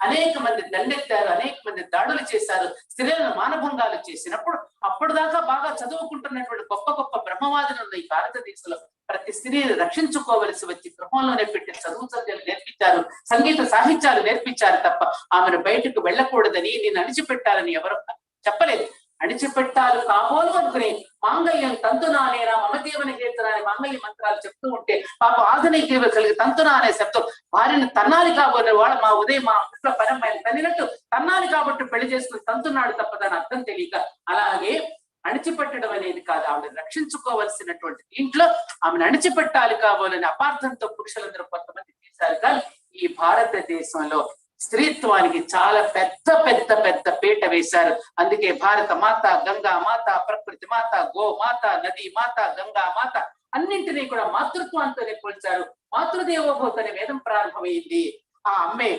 అనేక మంది దండెత్తారు, అనేక మంది దాడులు చేశారు, స్త్రీలను మానభంగాలు చేసినప్పుడు అప్పుడు దాకా బాగా చదువుకుంటున్నటువంటి గొప్ప గొప్ప బ్రహ్మవాదులు ఉన్న ఈ భారతదేశంలో ప్రతి స్త్రీని రక్షించుకోవలసి వచ్చి గృహంలోనే పెట్టి చదువు చదువులు నేర్పించారు, సంగీత సాహిత్యాలు నేర్పించారు తప్ప ఆమెను బయటకు వెళ్ళకూడదని, నేను అణిచిపెట్టాలని ఎవరు చెప్పలేదు. అణిచిపెట్టాలు కాబోలు అనుకుని మాంగళ్యం తంతునా అనేనా మమదేవని కీర్తన అనే మాంగళ్య మంత్రాలు చెప్తూ ఉంటే పాప ఆధునిక కలిగి తంతునా అనే శబ్దం భార్యను తన్నాలి కాబోలే వాళ్ళ మా ఉదయం మా ఇంట్లో పరమైన తల్లినట్టు తన్నాలి కాబట్టి పెళ్లి చేసుకుని తంతున్నాడు తప్ప దాని అర్థం తెలియక అలాగే అణిచిపెట్టడం అనేది కాదు, ఆవిడ రక్షించుకోవలసినటువంటి దీంట్లో ఆమెను అణిచిపెట్టాలి కాబోలని అపార్థంతో పురుషులందరూ కొంతమంది చేశారు. కానీ ఈ భారతదేశంలో స్త్రీత్వానికి చాలా పెద్ద పెద్ద పెద్ద పీట వేశారు. అందుకే భారత మాత, గంగా మాత, ప్రకృతి మాత, గో మాత, నది మాత, గంగా మాత అన్నింటినీ కూడా మాతృత్వంతోనే పోల్చారు. మాతృదేవోభూతని వేదం ప్రారంభమైంది. ఆ అమ్మే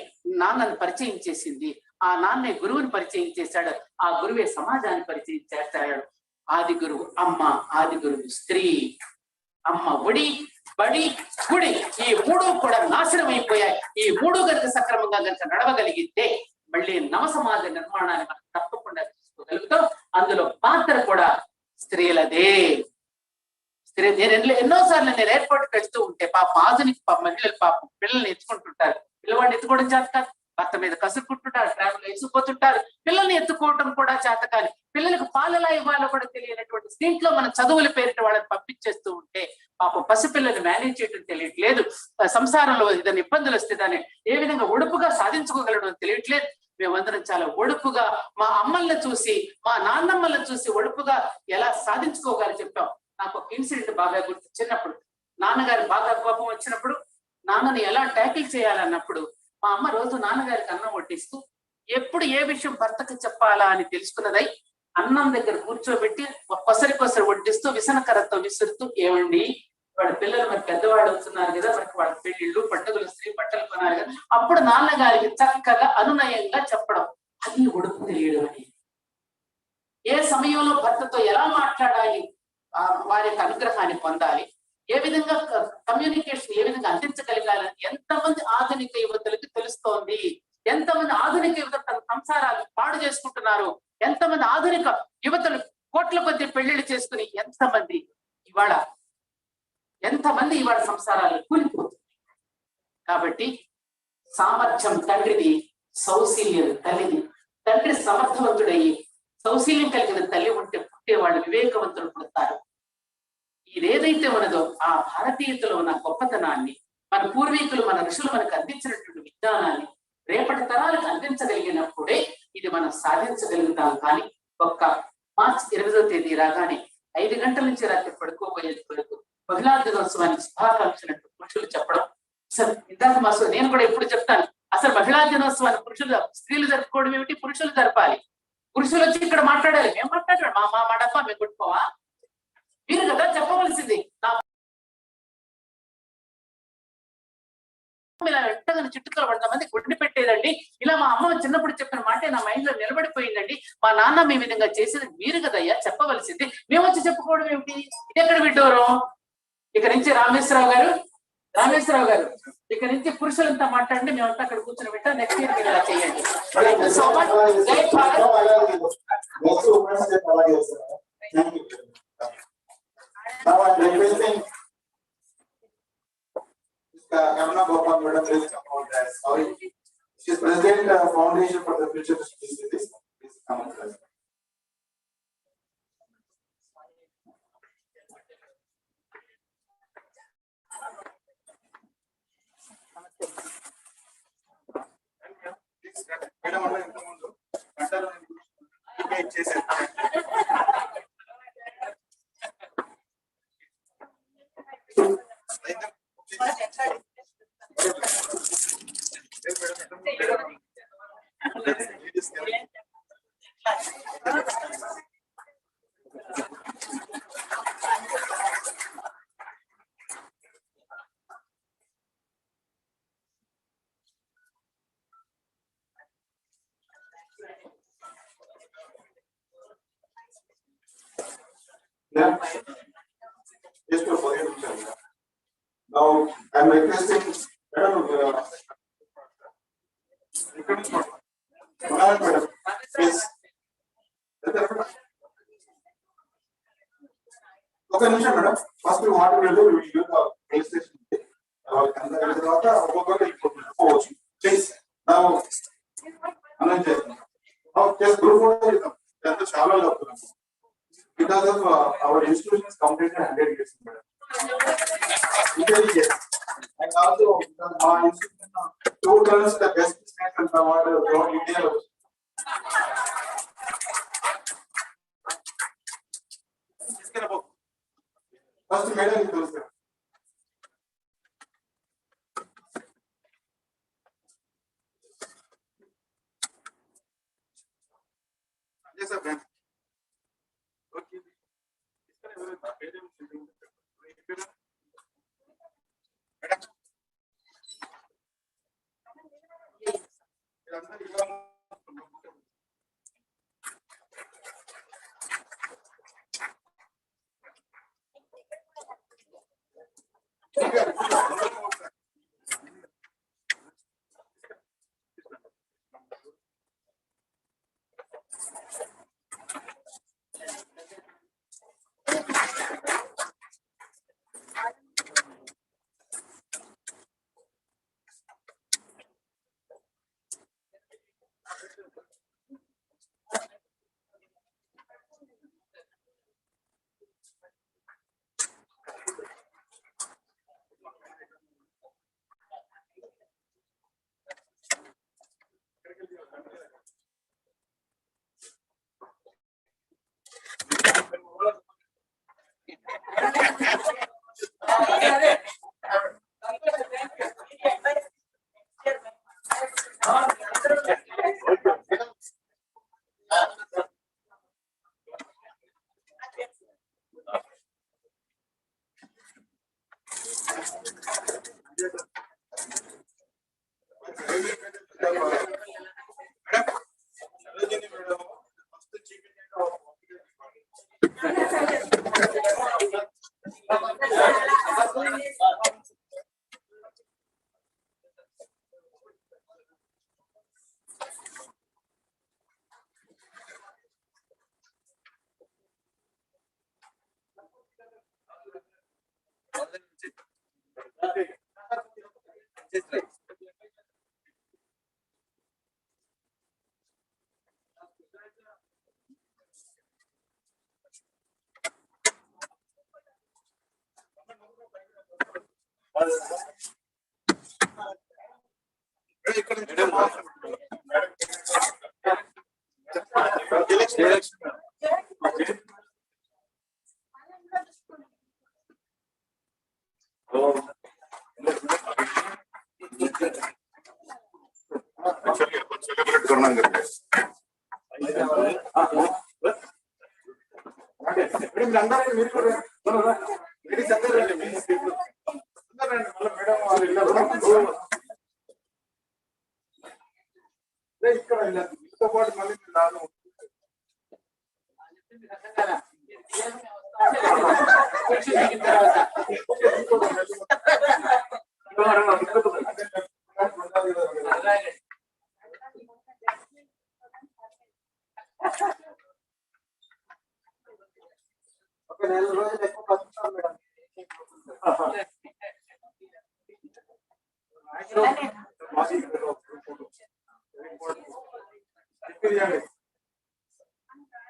నాన్నను పరిచయం చేసింది, ఆ నాన్నే గురువుని పరిచయం చేశాడు, ఆ గురువే సమాజాన్ని పరిచయం చేస్తాడు. ఆది గురువు అమ్మ, ఆది గురువు స్త్రీ. అమ్మ ఒడి, బడి, గుడి ఈ మూడు కూడా నాశనం అయిపోయాయి. ఈ మూడు కనుక సక్రమంగా కనుక నడవగలిగితే మళ్ళీ నవ సమాజ నిర్మాణాన్ని మనం తప్పకుండా తీసుకోగలుగుతాం. అందులో పాత్ర కూడా స్త్రీలదే. నేను ఎన్నోసార్లు నేను ఎయిర్పోర్ట్కి వెళ్తూ ఉంటే పాప ఆధునిక మహిళలు పాపం పిల్లల్ని ఎత్తుకుంటుంటారు. పిల్లవాడిని ఎత్తుకోవడం చేత కాదు, భర్త మీద కసురుకుంటుంటారు, ట్రావెల్ వేసుకుపోతుంటారు. పిల్లల్ని ఎత్తుకోవడం కూడా చేత కాదు, పిల్లలకు పాలలా ఇవ్వాలో కూడా తెలియనటువంటి దీంట్లో మనం చదువుల పేరిట వాళ్ళని పంపించేస్తూ ఉంటే పాపం పసిపిల్లల్ని మేనేజ్ చేయడం తెలియట్లేదు. సంసారంలో ఏదైనా ఇబ్బందులు వస్తే దాన్ని ఏ విధంగా ఒడుపుగా సాధించుకోగలడం తెలియట్లేదు. మేమందరం చాలా ఒడుపుగా మా అమ్మల్ని చూసి, మా నాన్నమ్మల్ని చూసి ఒడుపుగా ఎలా సాధించుకోగలని చెప్పాం. నాకు ఒక ఇన్సిడెంట్ బాగా గుర్తు. చిన్నప్పుడు నాన్నగారు బాగా కోపం వచ్చినప్పుడు నాన్నని ఎలా ట్యాకిల్ చేయాలన్నప్పుడు మా అమ్మ రోజు నాన్నగారికి అన్నం వడ్డిస్తూ ఎప్పుడు ఏ విషయం భర్తకు చెప్పాలా అని తెలుసుకున్నదై అన్నం దగ్గర కూర్చోబెట్టి కొసరి కొసరి వడ్డిస్తూ విసనకరతో విసురుతూ, ఏమండి వాళ్ళ పిల్లలు మరి పెద్దవాళ్ళు అవుతున్నారు కదా, మనకి వాళ్ళ పెళ్లిళ్ళు పండుగలు స్త్రీ బట్టలు కొనాలి కదా, అప్పుడు నాన్నగారికి చక్కగా అనునయంగా చెప్పడం. అది ఒడుపు తెలియడం అనేది. ఏ సమయంలో భర్తతో ఎలా మాట్లాడాలి, వారి యొక్క అనుగ్రహాన్ని పొందాలి, ఏ విధంగా కమ్యూనికేషన్ ఏ విధంగా అందించగలగాలని ఎంతమంది ఆధునిక యువతులకి తెలుస్తోంది. ఎంతమంది ఆధునిక యువత తన సంసారాలు పాడు చేసుకుంటున్నారు, ఎంతమంది ఆధునిక యువతలు కోట్ల కొద్ది పెళ్లిళ్ళు చేసుకుని ఎంతమంది ఇవాళ సంసారాలు కూలిపోతుంది. కాబట్టి సామర్థ్యం తండ్రిది, సౌశీల్యం తల్లిది. తండ్రి సమర్థవంతుడయ్యి సౌశీల్యం కలిగిన తల్లి ఉంటే పుట్టేవాళ్ళు వివేకవంతులు పుడతారు. ఇదేదైతే ఉన్నదో ఆ భారతీయతలో ఉన్న గొప్పతనాన్ని, మన పూర్వీకులు మన ఋషులు మనకు అందించినటువంటి విజ్ఞానాన్ని రేపటి తరాలకు అందించగలిగినప్పుడే ఇది మనం సాధించగలుగుతాం. కానీ ఒక్క మార్చి 8వ తేదీ రాగానే 5 గంటల నుంచి రాత్రి పడుకోబోయేది వరకు మహిళా దినోత్సవానికి శుభాకాంక్షలు పురుషులు చెప్పడం. అసలు ఇందాక మాసం నేను కూడా ఎప్పుడు చెప్తాను, అసలు మహిళా దినోత్సవాన్ని స్త్రీలు జరుపుకోవడం ఏమిటి, పురుషులు జరపాలి. పురుషులు వచ్చి ఇక్కడ మాట్లాడాలి, మేము మాట్లాడాలి, మా డబ్బా మేము కొట్టుకోవా, మీరు కదా చెప్పవలసింది. ఇలా వెంటనే చుట్టుకల 100 మంది గుండి పెట్టేదండి. ఇలా మా అమ్మ చిన్నప్పుడు చెప్పిన మాట నా మైండ్ లో నిలబడిపోయిందండి. మా నాన్న మీ విధంగా చేసేది మీరు కదయ్యా చెప్పవలసింది, మేము వచ్చి చెప్పుకోవడం ఏమిటి, ఇది ఎక్కడ విడ్డూరం. ఇక నుంచి రామేశ్వరరావు గారు ఇక నుంచి పురుషులంతా మాట్లాడండి, మేమంతా అక్కడ కూర్చొని పెట్టా. నెక్స్ట్ ఇయర్ మీరు ఇలా చేయండి. So much. జై Bharat. Now I'm requesting Kamna Gopal Madam please come out as sorry. She is President Foundation for the Future Cities. Please come out. Madam alla inta mundu gantalo నేను చేశాను. Just for forget. Now I'm requesting Madam, please. ఒక నిమిషం madam, first water వెళ్ళి registration తర్వాత ఒక్కొక్కరు వెళ్ళిపోవచ్చు. Please announce చేస్తున్నాం. Group చేద్దాం, ఇదంతా చాలా చెప్తున్నాం. Because of our institution is completely 100 years madam. And also మా institution 2 times the best student award from India. First madam తెలుసు. Yes, sir. Okay. इसका नहीं बोले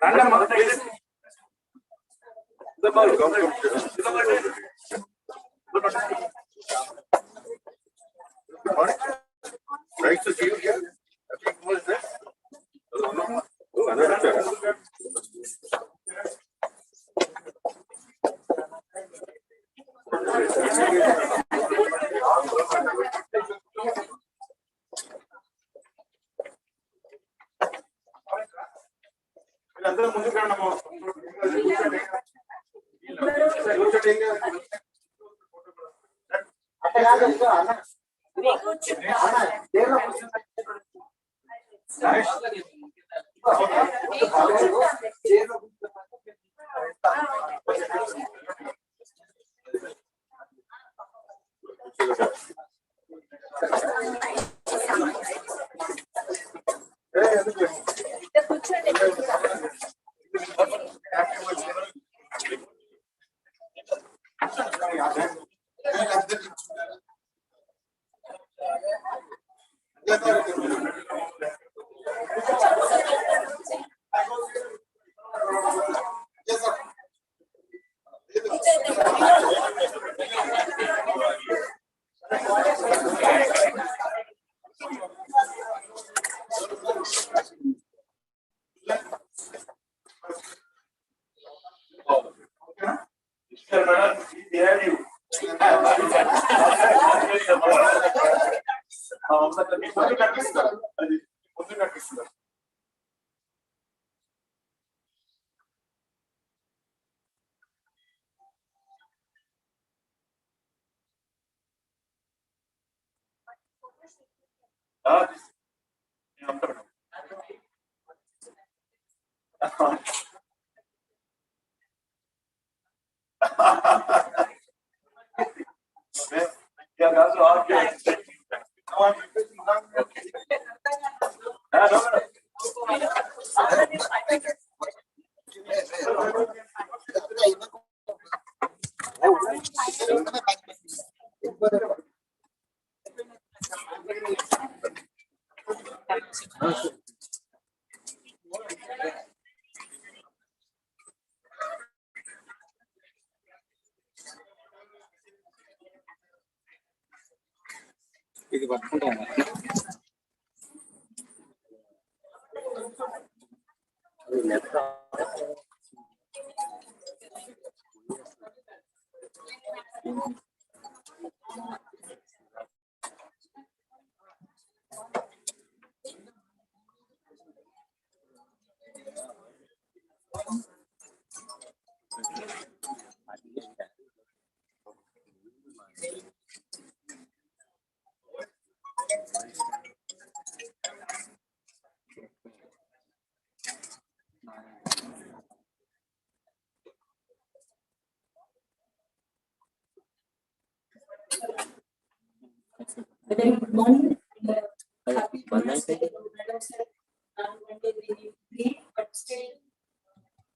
पहले madam Right to see you here. What is that? ఇది పట్టుకుంటాను. Very good morning. Happy Women's Day. Madam said, one day we grieve, but still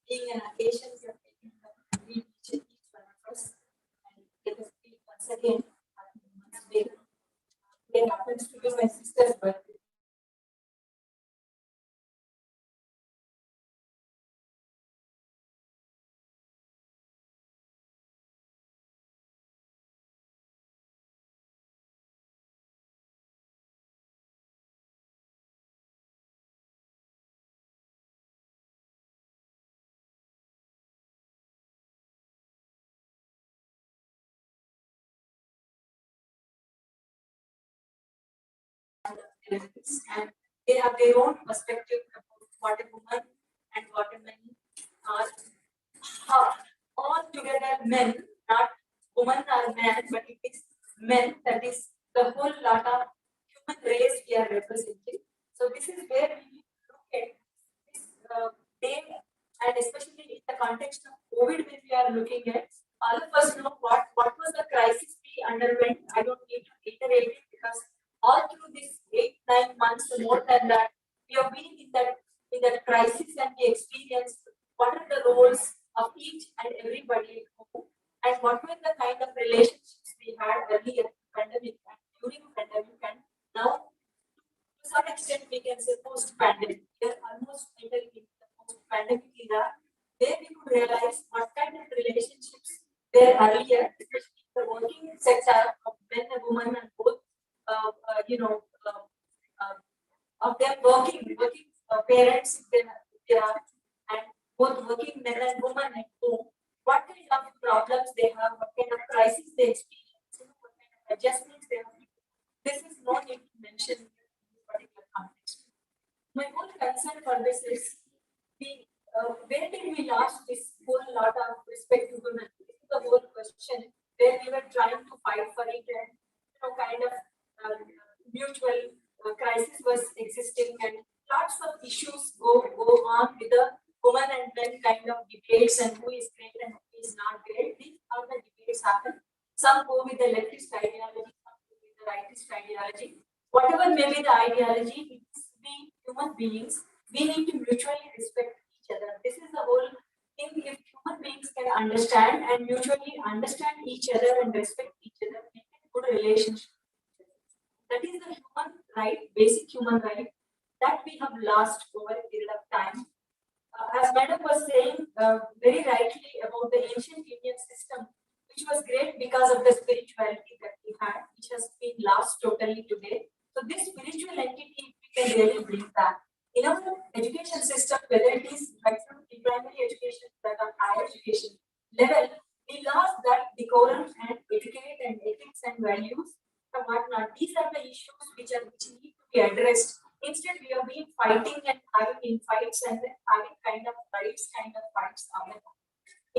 being an occasion we are taking each one of us and let us speak once again. Happy Women's Day. It happens to be my sister's birthday. And they have their own perspective about what a woman and what a man are. All together men, not women or man, but it is men, that is the whole lot of human race we are representing. So this is where we look at this day, and especially in the context of COVID, when we are looking at, all of us know what was the crisis we underwent. I don't need to reiterate it because all through this 8-9 months, more than that, we have been in that crisis, and we experienced what are the roles of each and everybody, and what were the kind of relationships we had earlier pandemic and during pandemic, and now to some extent we can say post-pandemic. We are almost entering into the post-pandemic era, where we could realize what kind of relationships were earlier, especially the working sector of men and women, and both of them working parents if they are, and both working men and women at home, what kind of problems they have, what kind of crisis they experience, what kind of adjustments they have. This is no need to mention in this particular context. My whole concern for this is where did we lose this whole lot of respect to women? This is the whole question where we were trying to fight for it, and kind of mutual crisis was existing, and lots of issues go on with the woman and men kind of debates, and who is great and who is not great. These are the debates happen. Some go with the leftist ideology, some go with the rightist ideology. Whatever may be the ideology, it is the human of beings, we need to mutually respect each other. This is the whole thing. If human beings can understand and mutually understand each other and respect each other, we can good relationship. That is the human right, basic human right that we have lost over a period of time. As Madam was saying very rightly about the ancient Indian system, which was great because of the spirituality that we had, which has been lost totally today. So this spiritual entity we can really bring back. In our education system, whether it is right from primary education that on higher education level, we lost that decorum and etiquette and ethics and values and whatnot. These are the issues which need to be addressed. Instead, we have been fighting and having infights and then having kind of fights on it.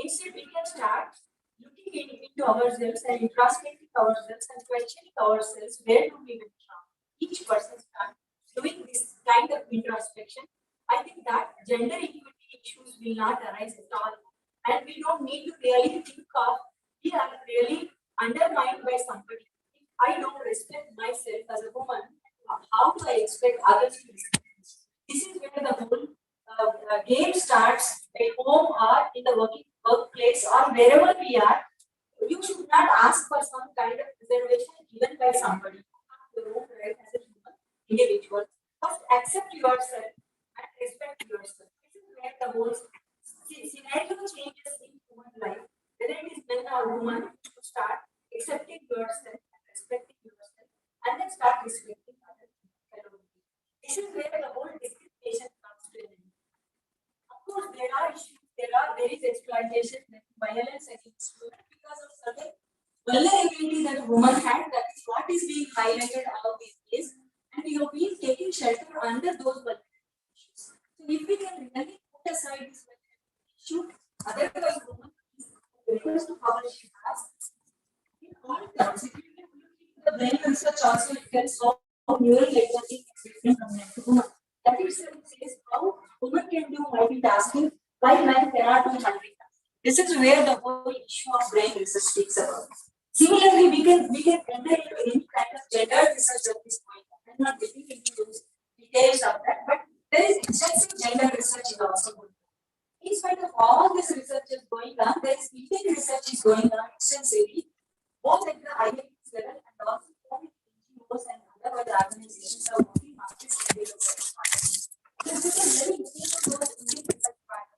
Instead, we can start looking into ourselves and introspecting ourselves and questioning ourselves. Where do we went wrong? Each person start doing this kind of introspection. I think that gender equity issues will not arise at all. And we don't need to really think of, we are really undermined by somebody. If I don't respect myself as a woman, how do I expect others to respect me? This is where the whole game starts at home or in the workplace or wherever we are. You should not ask for some kind of reservation given by somebody. Your own right as a human individual. First, accept yourself and respect yourself. This is where the whole scenario changes in human life. Whether it is men or women, you should start accepting yourself and respecting yourself, and then start respecting other people. This is where the whole discrimination comes to an end. Of course, there are issues. There is exploitation, violence against women because of certain vulnerability that women had. That is what is being highlighted all these days, and we have been taking shelter under those vulnerability issues. So, if we can really put aside this issue, otherwise, women refers to how she has. In all terms, if you can look into the brain research also, you can solve neural networking is different from men to woman. That itself says how women can do multitasking while men cannot do multitasking. This is where the whole issue of brain research speaks about. Similarly, we can enter into any kind of gender research at this point. I'm not getting into those details of that, but there is extensive gender research is also going on. In spite of all this research is going on, there is Indian research is going on extensively, both at the IITs level and also NGOs and other organizations are working on this research. This is a very important Indian research part.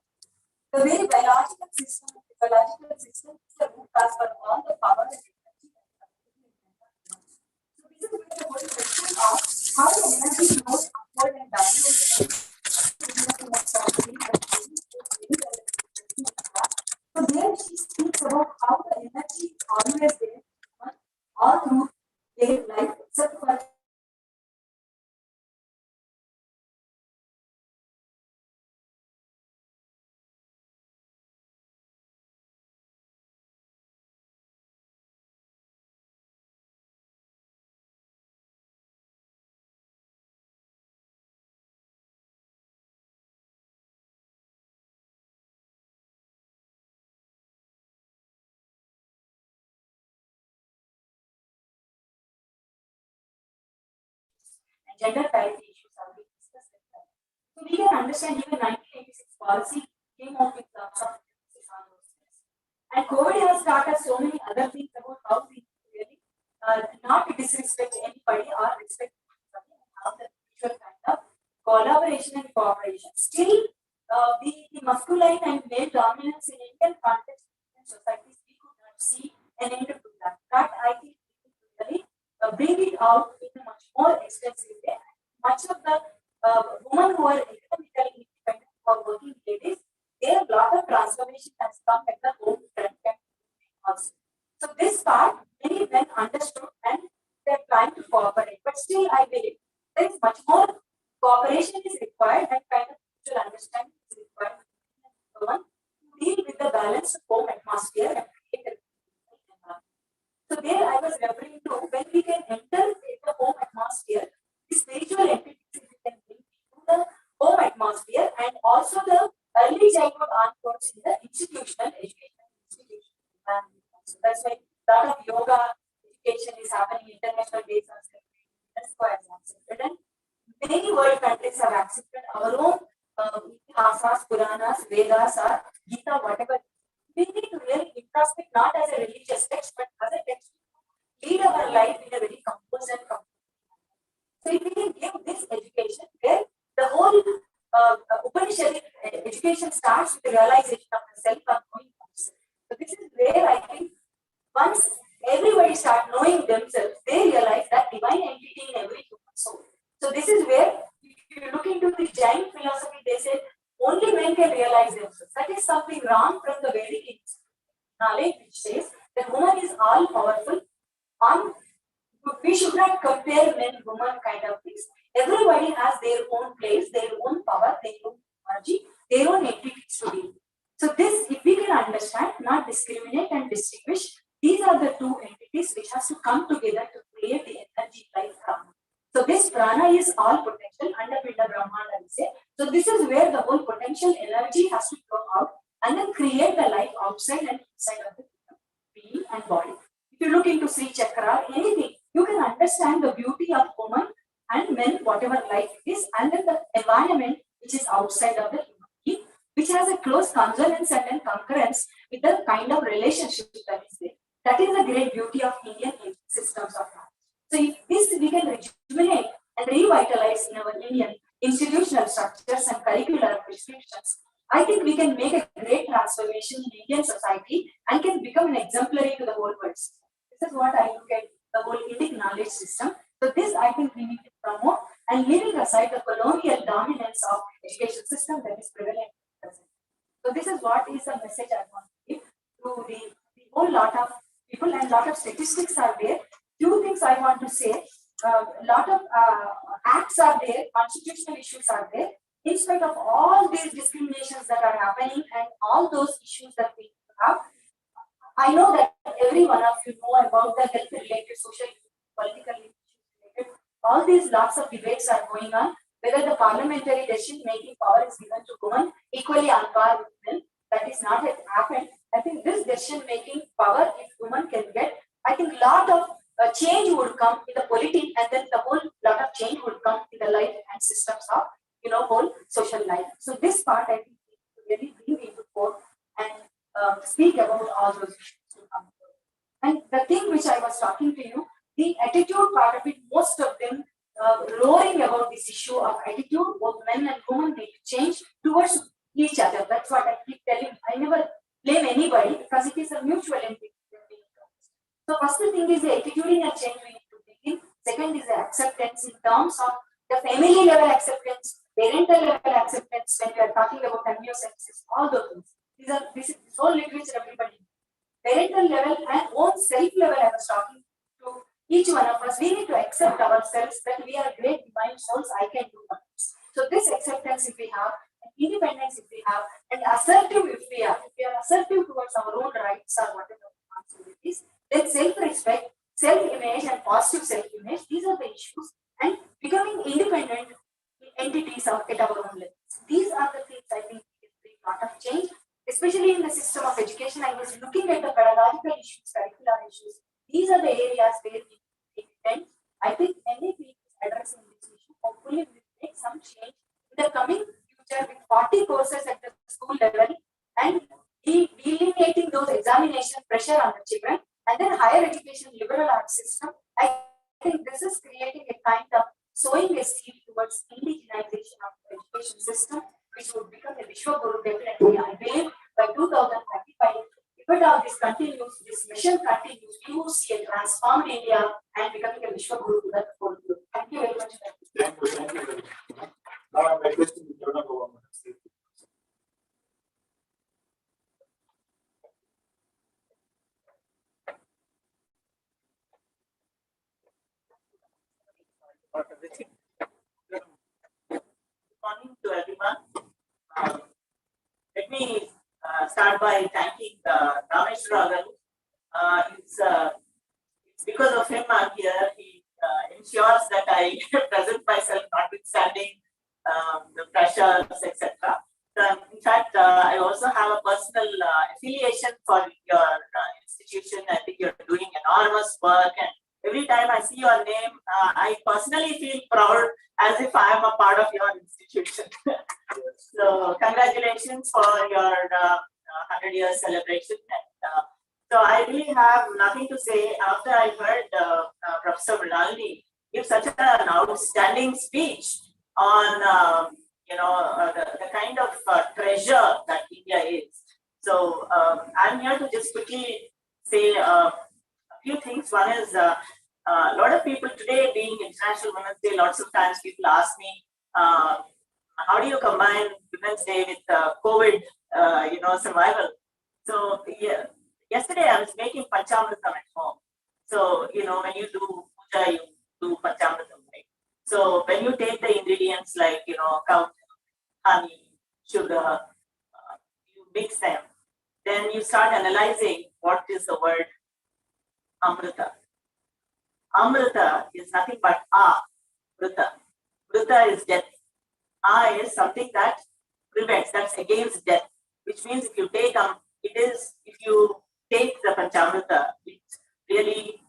The way biological system is the root cause for all the power and energy. So this is where the whole question of how the energy flows upward and downward. So there she speaks about how the energy is always there all through their life except for gender parity issues are being discussed. So we can understand even 1986 policy came out with lots of emphasis on those things. And COVID has taught us so many other things about how we really not disrespect anybody or respect anybody and have the mutual kind of collaboration and cooperation. Still, the masculine and male dominance in Indian context and societies, we could not see an end to that. That I think we could really bring it out in a much more extensive way. Much of the women who are economically independent or working ladies, their lot of transformation has come at the home front also. So this part, many men understood and they're trying to cooperate. But still, I believe there is much more cooperation is required and kind of mutual understanding is required to deal with the balance of home atmosphere and create a environment. So there I was referring to when we can enter in the home atmosphere, the spiritual entities we can bring into the home atmosphere and also the early childhood onwards in the institutional education institution. So that's why a lot of yoga education is happening, international days are celebrated, UNESCO has accepted, and many world countries have accepted our own Itihasas, Puranas, Vedas, or Gita, whatever. We need to really introspect not as a religious text, but as a text to lead our life in a very composed and complete. So if we can give this education where the whole Upanishadic education starts with the realization of the self and knowing themselves. So this is where I think once everybody start knowing themselves, they realize that divine entity in every human soul. So this is where if you look into the Jain philosophy, they say only men can realize themselves. That is something wrong from the Vedic knowledge, which says that woman is all powerful. We should not compare men, woman kind of things. Everybody has their own place, their own power, their own energy, their own entities to be. So this, if we can understand, not discriminate and distinguish, these are the two entities which has to come together to create the energy life prana. So this prana is all potential under Pinda Brahmanda, we say. So this is where the whole potential energy has to go out and then create the life outside and inside of the being and body. If you look into Sri Chakra, anything, you can understand the beauty of woman and men, whatever life it is, and then the environment which is outside of the human being, which has a close consonance and then concurrence with the kind of relationship that is there. That is the great beauty of Indian systems of knowledge. So if this we can rejuvenate and revitalize in our Indian institutional structures and curricular prescriptions, I think we can make a great transformation in Indian society and can become an exemplary to the whole world. This is what I look at the whole Indic knowledge system. So this I think we need to promote and leaving aside the colonial dominance of education system that is prevalent present. So this is what is the message I want to give to the whole lot of people, and lot of statistics are there. Few things I want to say. Lot of acts are there, constitutional issues are there. In spite of all these discriminations that are happening and all those issues that we have, I know that every one of you know about the health related, social, political issues related. All these lots of debates are going on, whether the parliamentary decision making power is given to women equally on par with men. That is not yet happened. I think this decision making power, if women can get, I think lot of change would come in the polity, and then the whole lot of change would come in the life and systems of whole social life. So this part I think we really bring into court and speak about all those issues to come. And the thing which I was talking to you, the attitude part of it, most of them roaring about this issue of attitude, both men and women need to change towards each other. That's what I keep telling. I never blame anybody because it is a mutual entity. So first thing is the attitudinal change we need to begin. Second is the acceptance in terms of the family level acceptance, parental level acceptance, when we are talking about amniocentesis, all those things. This whole literature everybody. Parental level and own self level, I was talking to each one of us. We need to accept ourselves that we are great divine souls, I can do this. So this acceptance if we have, independence if we have, and assertive if we are assertive towards our own rights or whatever responsibilities, then self-respect, self-image and positive self-image, these are the issues, and becoming independent entities at our own levels. These are the things I think can bring a lot of change, especially in the system of education. I was looking at the pedagogical issues, curricular issues. These are the areas where we intend. I think NAP is addressing this issue. Hopefully, we will make some change in the coming future with 40 courses at the school level and delineating those examination pressure on the children, and then higher education liberal arts system. I think this is creating a kind of sowing a seed towards indigenization of the education system, which would become a Vishwaguru definitely. I believe by 2035, if at all this continues, this mission continues, we will see a transformed India and becoming a Vishwaguru to the whole group. Thank you very much. Thank you very much. Now I'm requesting the Governor Government. Good morning to everyone. Let me start by thanking Rameshwara Garu. It's because of him I'm here. He ensures that I present myself notwithstanding the pressures, etc. In fact, I also have a personal affiliation for your institution. I think you're doing enormous work, and every time I see your name, I personally feel proud as if I am a part of your institution. So congratulations for your 100-year celebration. And, so I really have nothing to say after I heard Professor Mrinalini give such an outstanding speech on the kind of treasure that India is. So I'm here to just quickly say a few things. One is a lot of people today, being International Women's Day, lots of times people ask me, how do you combine Women's Day with COVID, survival? So yeah, yesterday I was making Panchamritam at home. So when you do puja, you do Panchamritam, right? So when you take the ingredients like cow milk, honey, sugar, you mix them, then you start analyzing what is the word Amrita. Amrita is nothing but Vrita. Vrita is death. Is something that prevents, that's against death, which means if you take if you take the Panchamrita, it really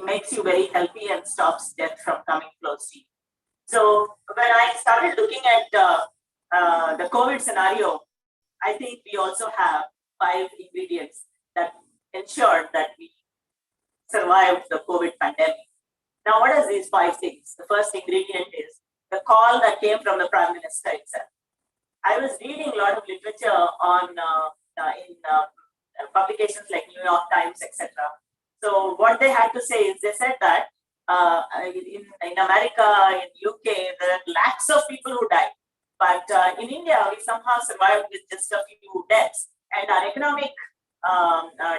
makes you very healthy and stops death from coming close to you. So when I started looking at the COVID scenario, I think we also have 5 ingredients that ensured that we survived the COVID pandemic. Now, what are these 5 things? The first ingredient is the call that came from the Prime Minister itself. I was reading a lot of literature on in publications like New York Times, etc. So what they had to say is they said that in America, in UK, there are lakhs of people who died. But in India, we somehow survived with just a few deaths. And our economic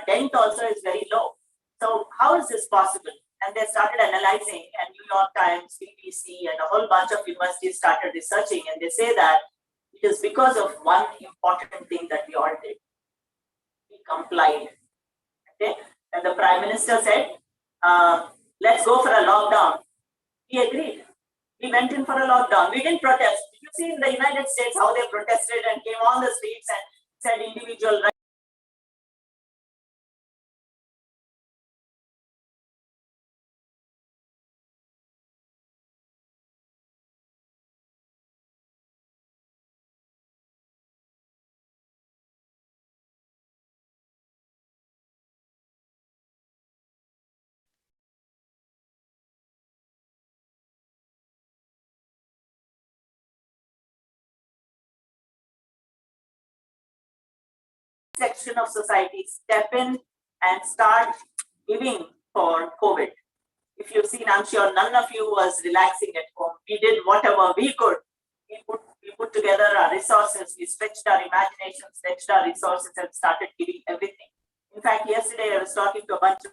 dent also is very low. So how is this possible? And they started analyzing, and New York Times, BBC, and a whole bunch of universities started researching, and they say that it is because of one important thing that we all did. We complied. Okay? And the Prime Minister said, let's go for a lockdown. We agreed. We went in for a lockdown. We didn't protest. Did you see in the United States how they protested and came on the streets and said individual rights? Section of society step in and start giving for COVID. If you've seen, I'm sure none of you was relaxing at home. We did whatever we could. We put together our resources, we stretched our imagination, stretched our resources, and started giving everything. In fact, yesterday I was talking to a bunch of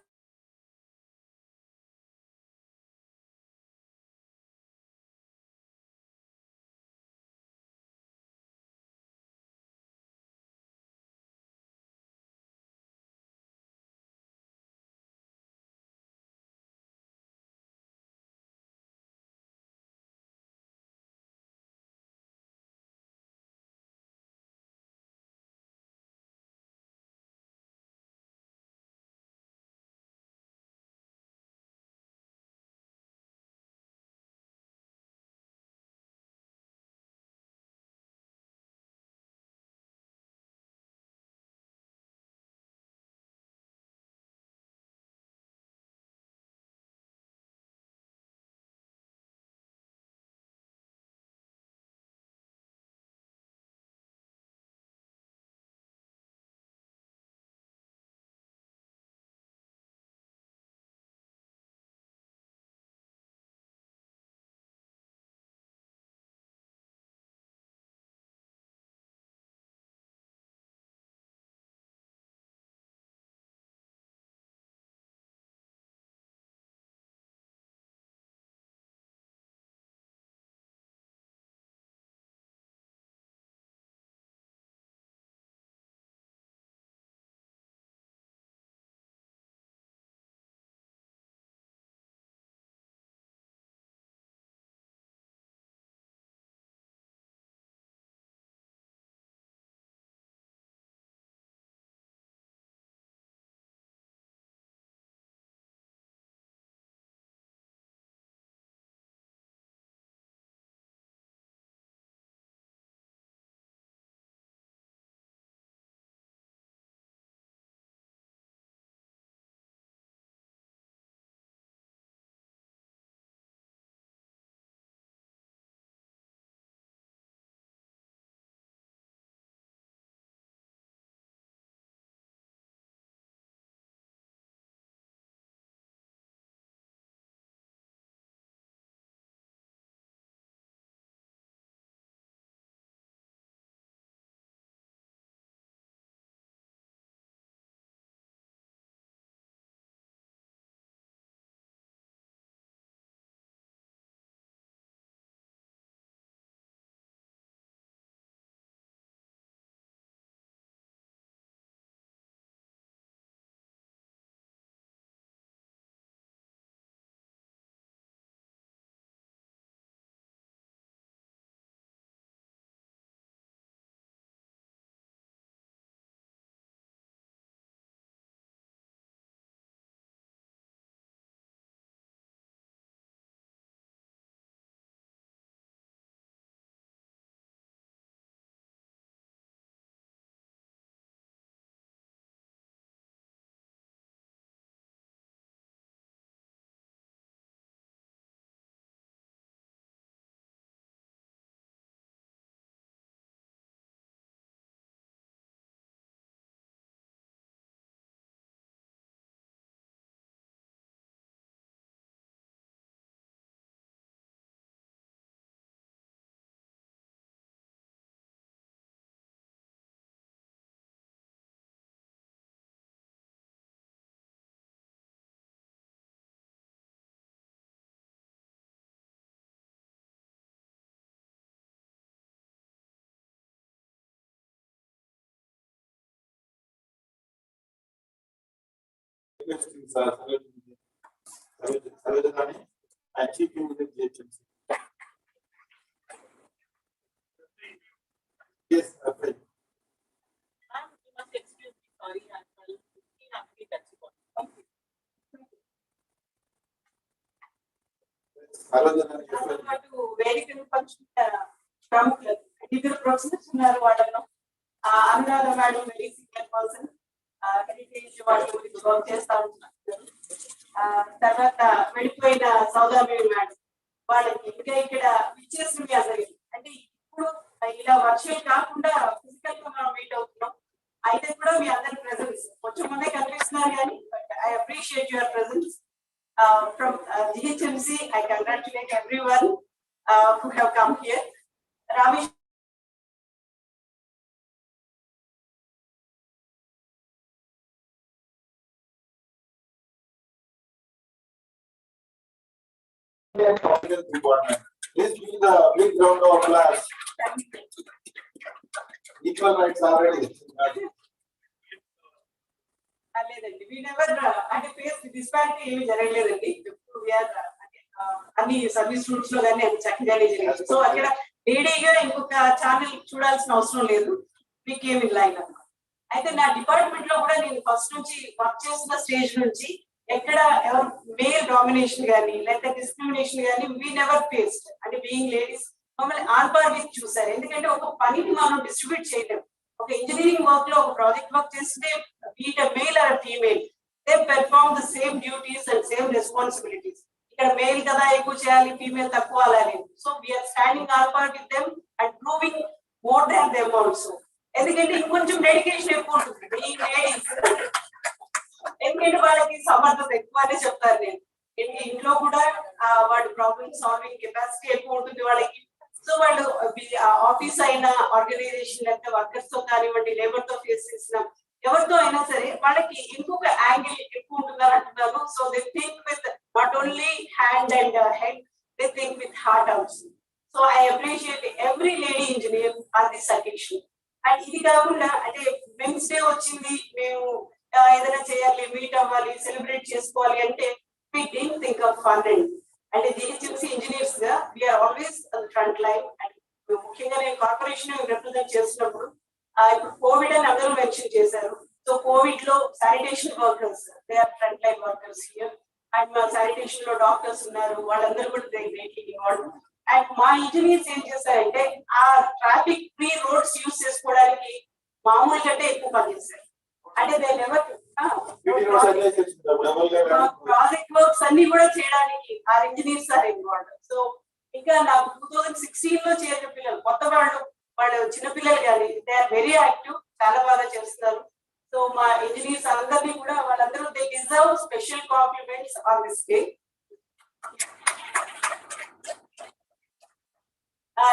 requesting Sarojani and Chief Engineer GHMC. Yes, okay. Ma'am, you must excuse me, sorry, I'm actually touching on. Sarojani, పాటు వేదికను పంచుకున్న ప్రముఖులు ఇద్దరు professors ఉన్నారు వాళ్ళలో Anuradha madam very senior person heritage వాళ్ళ గురించి work చేస్తా ఉంటున్నారు తర్వాత వెళ్ళిపోయిన సౌదామేవి మేడం వాళ్ళకి ఇంకా ఇక్కడ విచ్చేసి అందరికి అంటే ఇప్పుడు ఇలా వర్చువల్ కాకుండా ఫిజికల్ గా మనం మీట్ అవుతున్నాం అయితే కూడా మీ అందరి ప్రెసెన్స్ కొంచెం ముందే కనిపిస్తున్నారు కానీ I appreciate your presence from GHMC. I congratulate everyone who have come here. Ramesh please give the big round of applause. Equal rights already. లేదండి వీ నెవర్ అంటే ఫేస్ డిస్పారిటీ ఏమి జరగలేదండి అన్ని సర్వీస్ రూట్స్ లో కానీ అది చక్కగానే జరిగింది సో అక్కడ లేడీగా ఇంకొక ఛానల్ చూడాల్సిన అవసరం లేదు మీకేమి లైన్ అన్నమాట అయితే నా డిపార్ట్మెంట్ లో కూడా నేను ఫస్ట్ నుంచి వర్క్ చేస్తున్న స్టేజ్ నుంచి ఎక్కడ ఎవరు మేల్ డామినేషన్ కానీ లేకపోతే డిస్క్రిమినేషన్ కానీ వీ నెవర్ ఫేస్డ్ అంటే బీయింగ్ లేడీస్ మమ్మల్ని ఆన్ పార్ విత్ చూసారు ఎందుకంటే ఒక పనిని మనం డిస్ట్రిబ్యూట్ చేయలేము ఒక ఇంజనీరింగ్ వర్క్ లో ఒక ప్రాజెక్ట్ వర్క్ చేస్తే be it a male or female they perform the same duties and same responsibilities ఇక్కడ మేల్ కదా ఎక్కువ చేయాలి ఫీమేల్ తక్కువ అలా లేదు so we are standing all part with them and proving more than them also ఎందుకంటే ఇంకొంచెం డెడికేషన్ ఎక్కువ ఉంటుంది బీయింగ్ లేడీస్ ఎందుకంటే వాళ్ళకి సమర్థత ఎక్కువ అనే చెప్తారు నేను ఇంట్లో కూడా వాళ్ళ ప్రాబ్లమ్ సాల్వింగ్ కెపాసిటీ ఎక్కువ ఉంటుంది వాళ్ళకి సో వాళ్ళు ఆఫీస్ అయినా ఆర్గనైజేషన్ లేకపోతే వర్కర్స్ తో కానివ్వండి లేబర్ తో ఫేస్ చేసిన ఎవరితో అయినా సరే వాళ్ళకి ఇంకొక యాంగిల్ ఎక్కువ ఉంటుందని అంటున్నారు so they think with not only hand and head they think with heart also so I appreciate every lady engineer on this occasion and ఇది కాకుండా అంటే మెన్స్ డే వచ్చింది మేము ఏదైనా చేయాలి మీట్ అవ్వాలి సెలబ్రేట్ చేసుకోవాలి అంటే we didn't think of fun and GHMC engineers గా we are always on the front line and ముఖ్యంగా నేను కార్పొరేషన్ రిప్రజెంట్ చేస్తున్నప్పుడు ఇప్పుడు కోవిడ్ అని అందరూ మెన్షన్ చేశారు సో కోవిడ్ లో sanitation workers they are front line workers here and మా శానిటేషన్ లో డాక్టర్స్ ఉన్నారు వాళ్ళందరూ కూడా దే గ్రేట్లీ ఇన్వాల్వ్ అండ్ మా ఇంజనీర్స్ ఏం చేశారంటే ఆ ట్రాఫిక్ ఫ్రీ రోడ్స్ యూజ్ చేసుకోవడానికి మామూలు కంటే ఎక్కువ పనిచేశారు అంటే దే నెవర్ ప్రాజెక్ట్ వర్క్స్ అన్ని కూడా చేయడానికి ఆ ఇంజనీర్స్ ఆర్ ఇన్వాల్వ్డ్ సో ఇంకా నాకు 2016 లో చేరిన పిల్లలు కొత్త వాళ్ళు చిన్నపిల్లలు కానీ దే ఆర్ వెరీ యాక్టివ్ చాలా బాగా చేస్తున్నారు సో మా ఇంజనీర్స్ అందరినీ కూడా వాళ్ళందరూ they deserve special compliments on this day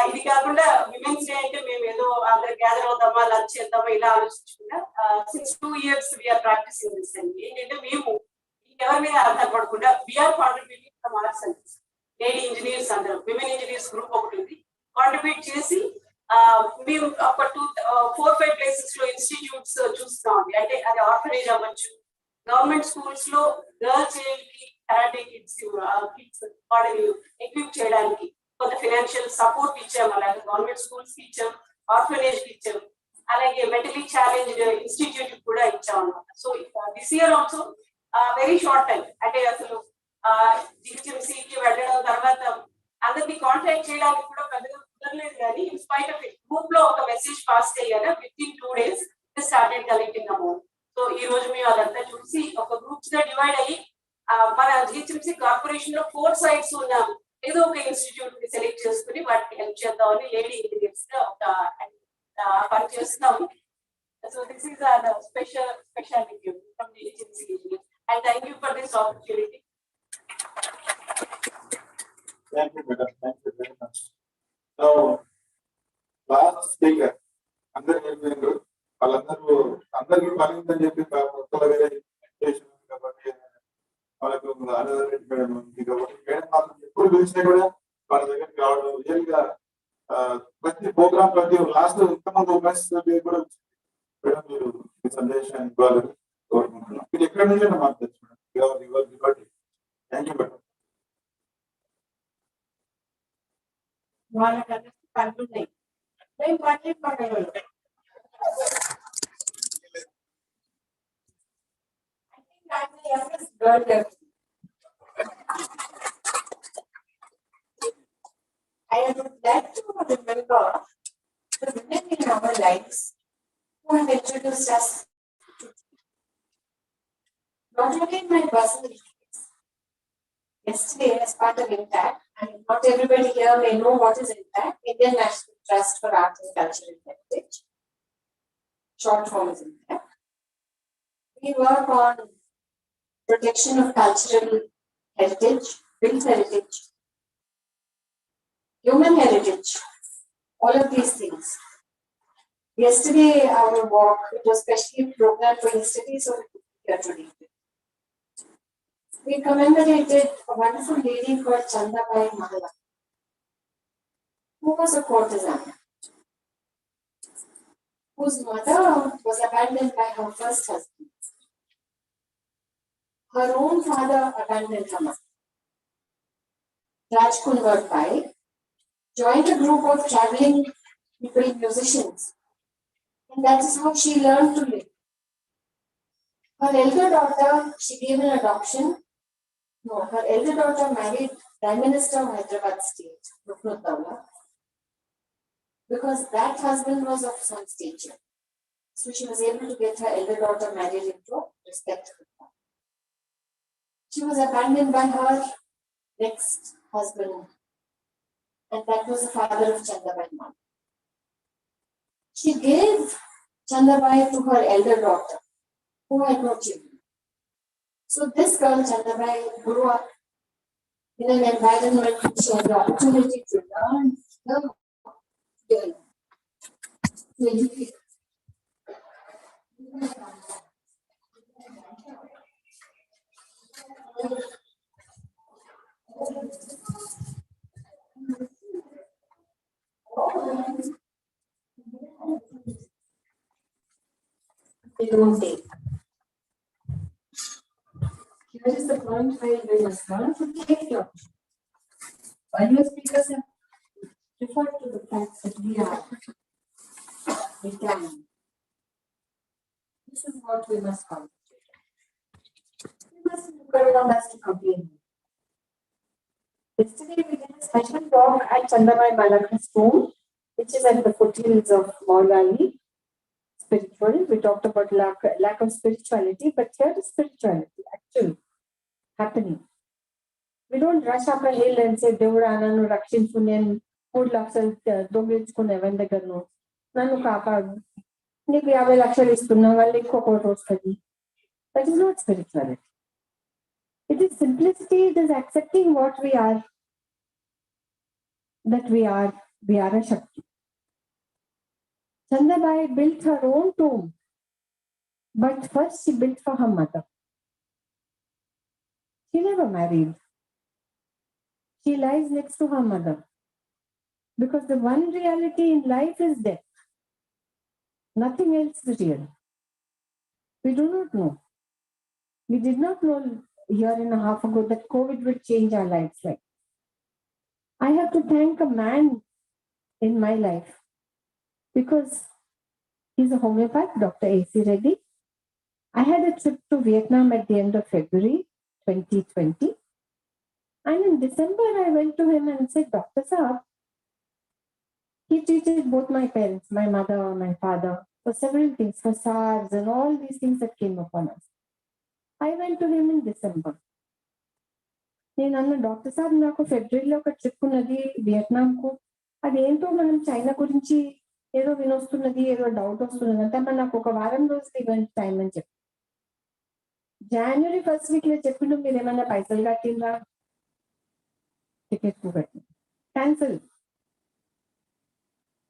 ఇది కాకుండా విమెన్స్ డే అంటే మేము ఏదో అందరు గ్యాదర్ అవుతామా లంచ్ చేద్దామా ఇలా ఆలోచించుకున్నా since 2 years we are practising this అండి ఏంటంటే మేము ఎవరి మీద ఆధారపడకుండా we are contributing from our self lady engineers అందరూ విమెన్ ఇంజనీర్స్ గ్రూప్ ఒకటి ఉంది కాంట్రిబ్యూట్ చేసి మేము ఒక 4-5 ప్లేసెస్ లో ఇన్స్టిట్యూట్స్ చూస్తామండి అంటే అది ఆర్ఫనేజ్ అవ్వచ్చు గవర్నమెంట్ స్కూల్స్ లో గర్ల్స్ కి కరాటే కిడ్స్ వాళ్ళని ఎక్విప్ చేయడానికి కొంత ఫైనాన్షియల్ సపోర్ట్ ఇచ్చాము అలాగే గవర్నమెంట్ స్కూల్స్ కి ఇచ్చాం ఆర్ఫనేజ్ కి ఇచ్చాం అలాగే మెంటలీ ఛాలెంజ్డ్ ఇన్స్టిట్యూట్ కూడా ఇచ్చాం అన్నమాట so this year also very short time అంటే అసలు జిహెచ్ఎంసీకి వెళ్ళడం తర్వాత అందరినీ కాంటాక్ట్ చేయడానికి కూడా పెద్దగా కుదరలేదు కానీ ఇన్ స్పైట్ ఆఫ్ గ్రూప్ లో ఒక మెసేజ్ పాస్ చేయాలి with in 2 days started collecting amount so ఈ రోజు మేము అదంతా చూసి ఒక గ్రూప్స్ గా డివైడ్ అయ్యి మన జిహెచ్ఎంసీ కార్పొరేషన్ లో 4 sites ఉన్న ఏదో ఒక ఇన్స్టిట్యూట్ ని సెలెక్ట్ చేసుకుని వాటికి హెల్ప్ చేద్దామని లేడీ ఇంజనీర్స్ గా ఒక పని చేస్తున్నాము so this is speciality from GHMC and thank you for this opportunity. Thank you, madam. Thank you very much. Now, last speaker, అందరు చెప్పారు వాళ్ళందరూ అందరికీ పని ఉందని చెప్పి కొత్తగా వేరే కాబట్టి వాళ్ళకు ఆధార్ మేడం ఉంది కాబట్టి మేడం మాత్రం ఎప్పుడు పిలిచినా కూడా వాళ్ళ దగ్గరికి రావడం రియల్ గా ప్రతి ప్రోగ్రామ్ ప్రతి లాస్ట్ ఇంతమంది ఉమెన్స్ కూడా వచ్చింది మేడం మీరు ఈ సందేశాన్ని ఇవ్వాలని కోరుకుంటున్నాం మీరు ఎక్కడి నుంచి మాకు తెలుసు madam your liberty. Thank you, madam. వాళ్ళకి పనులున్నాయి మేము పని పడగలరు. I think I'm the youngest girl there. I would like to remember the women in our lives who have introduced us not only in my personal life. Yesterday, as part of INTACT, and not everybody here may know what is INTACT, Indian National Trust for Arts and Cultural Heritage. Short form is INTACT. We work on protection of cultural heritage, built heritage, human heritage, all of these things. Yesterday, our walk, it was specially programmed for yesterday, so here today. We commemorated a wonderful lady called Chandabai Mahalla, who was a courtesan, whose mother was abandoned by her first husband. Her own father abandoned her mother. Rajkunwar Pai joined a group of traveling people, musicians, and that is how she learned to live. Her elder daughter, she gave in adoption. No, her elder daughter married Prime Minister of Hyderabad State, Ruknuddaulah, because that husband was of some stature. So she was able to get her elder daughter married into a respectable family. She was abandoned by her next husband, and that was the father of Chandabai Mahalla. She gave Chandabai to her elder daughter, who had no children. So this girl, Chandabai, grew up in an environment which she had the opportunity to learn to educate. They don't take. Here is the point where we must learn to take your. Earlier speakers have referred to the fact that we can. This is what we must concentrate on. We must look around us to complain. Yesterday we did a special talk at Chandabai Malak's home, which is at the foothills of Mall Valley. Spiritual. We talked about lack of spirituality, but here is spirituality actually happening. We don't rush up a hill and say, Devura nanu rakshinchu nenu 3 లక్షలు దొంగిలించుకున్న ఎవరి దగ్గరను నన్ను కాపాడు నీకు 50 లక్షలు ఇస్తున్నా వాళ్ళు ఇంకొకటి వస్తుంది. That is not spirituality. It is simplicity. It is accepting what we are. That we are a Shakti. Chandabai built her own tomb, but first she built for her mother. She never married. She lies next to her mother. Because the one reality in life is death. Nothing else is real. We do not know. We did not know a year and a half ago that COVID would change our lives. Like, I have to thank a man in my life because he's a homeopath, Dr. A.C. Reddy. I had a trip to Vietnam at the end of February 2020. And in December, I went to him and said, Dr. Saab, he treated both my parents, my mother, my father, for several things, for SARS and all these things that came upon us. I went to him in December. నేను అన్న doctor సాబ్ నాకు ఫిబ్రవరిలో ఒక trip ఉన్నది వియత్నాంకు అదేంటో మనం China గురించి ఏదో వినొస్తున్నది ఏదో డౌట్ వస్తున్నది అంటే అమ్మ నాకు ఒక వారం రోజులు ఇవ్వండి టైం అని చెప్పి జనవరి 1st వీక్ లో చెప్పిండు మీరు ఏమన్నా పైసలు కట్టిండ్రా టికెట్ కట్టి క్యాన్సిల్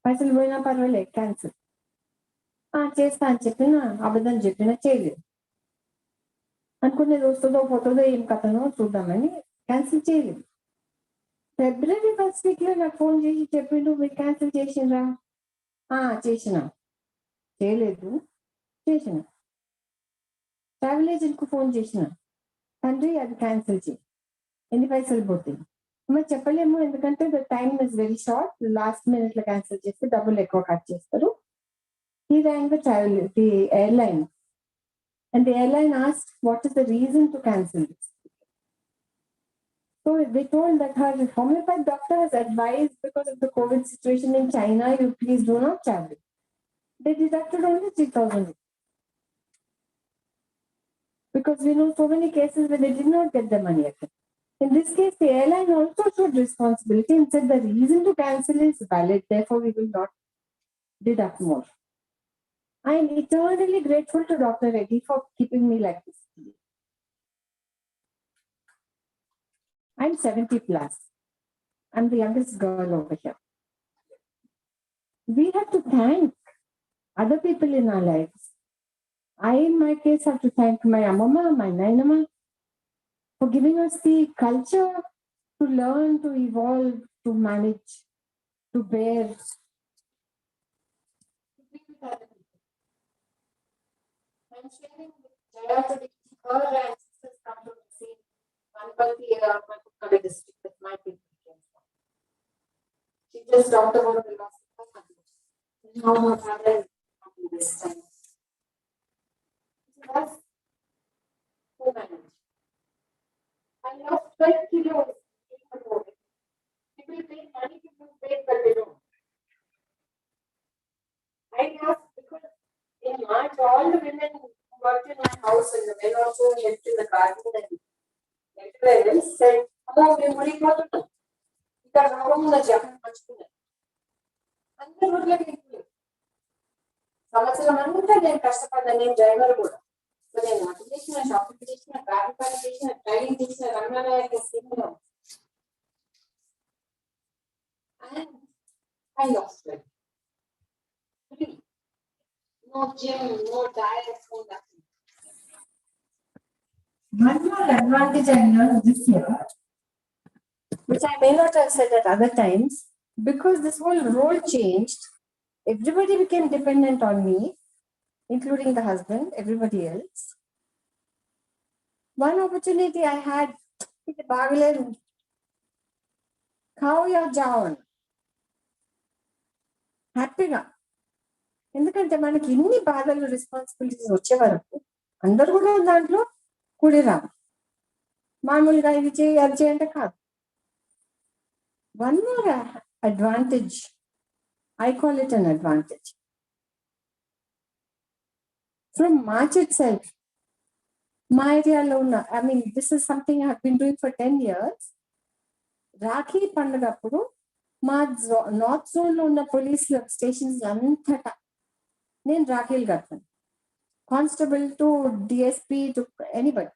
పైసలు పోయినా పర్వాలేదు క్యాన్సిల్ చేస్తా అని చెప్పిన అబద్ధం చెప్పినా చేయలేదు అనుకునేది వస్తుందో పోతుందో ఏం కథనో చూద్దామని క్యాన్సిల్ చేయలేదు. ఫిబ్రవరి 1st వీక్ లో నాకు ఫోన్ చేసి చెప్పిండు మీరు క్యాన్సిల్ చేసిండ్రా చేసిన చేయలేదు చేసిన ట్రావెల్ ఏజెంట్ కు ఫోన్ చేసిన తండ్రి అది క్యాన్సిల్ చేయి, ఎన్ని పైసలు పోతాయి? మరి చెప్పలేము, ఎందుకంటే the time is very short, last minute లో క్యాన్సిల్ చేస్తే డబ్బులు ఎక్కువ కట్ చేస్తారు. He rang the airline, and the airline asked what is the reason to cancel this. So they told that her homeopathic doctor has advised because of the COVID situation in China, you please do not travel. They deducted only 3,000. Because we know so many cases where they did not get the money again. In this case, the airline also showed responsibility and said the reason to cancel is valid, therefore we will not deduct more. I am eternally grateful to Dr. Reddy for keeping me like this. I'm 70 plus. I'm the youngest girl over here. We have to thank other people in our lives. I, in my case, have to thank my Amama, my Nainama, for giving us the culture to learn, to evolve, to manage, to bear. I'm sharing with Jaya today, her and sisters come to see Manpati, Makkali district that my people came from. She just talked about the loss of her mother. And how her father is happy this time. So that's who managed. I lost 12 kilos. People pay money to lose weight, but they don't. I lost because in March, all the women who worked in my house and the men also lived in the garden and everywhere said, "Oh, we are going to ఇక్కడ రోగమున్న జపం పంచుకున్నాను." అందరూ ఊర్లోకి వెళ్ళిపోయారు. సంవత్సరం అంతా నేను కష్టపడ్డాను, నేను డ్రైవర్ కూడా. సో నేను వంట చేసిన, షాపింగ్ చేసిన, ట్రాఫిక్ పని చేసిన, డ్రైవింగ్ చేసిన, రమణాలయ స్థితిలో and I lost weight. No gym, no diet, no nothing. One more advantage I learned this year, which I may not have said at other times, because this whole role changed, everybody became dependent on me, including the husband, everybody else. One opportunity I had, khao ya jao, హ్యాపీగా. ఎందుకంటే మనకి ఇన్ని బాధలు, responsibilities వచ్చే వరకు అందరు కూడా దాంట్లో కూడి రావు. మామూలుగా ఇది చేయి అది చేయంటే కాదు. One more advantage, I call it an advantage. From March itself మా ఏరియాలో ఉన్న, I mean this is something I have been doing for 10 years. Rakhi పండుగప్పుడు మా నార్త్ జోన్ లో ఉన్న పోలీస్ స్టేషన్స్ అంతటా నేను రాఖీలు కడతాను. Constable to DSP to anybody,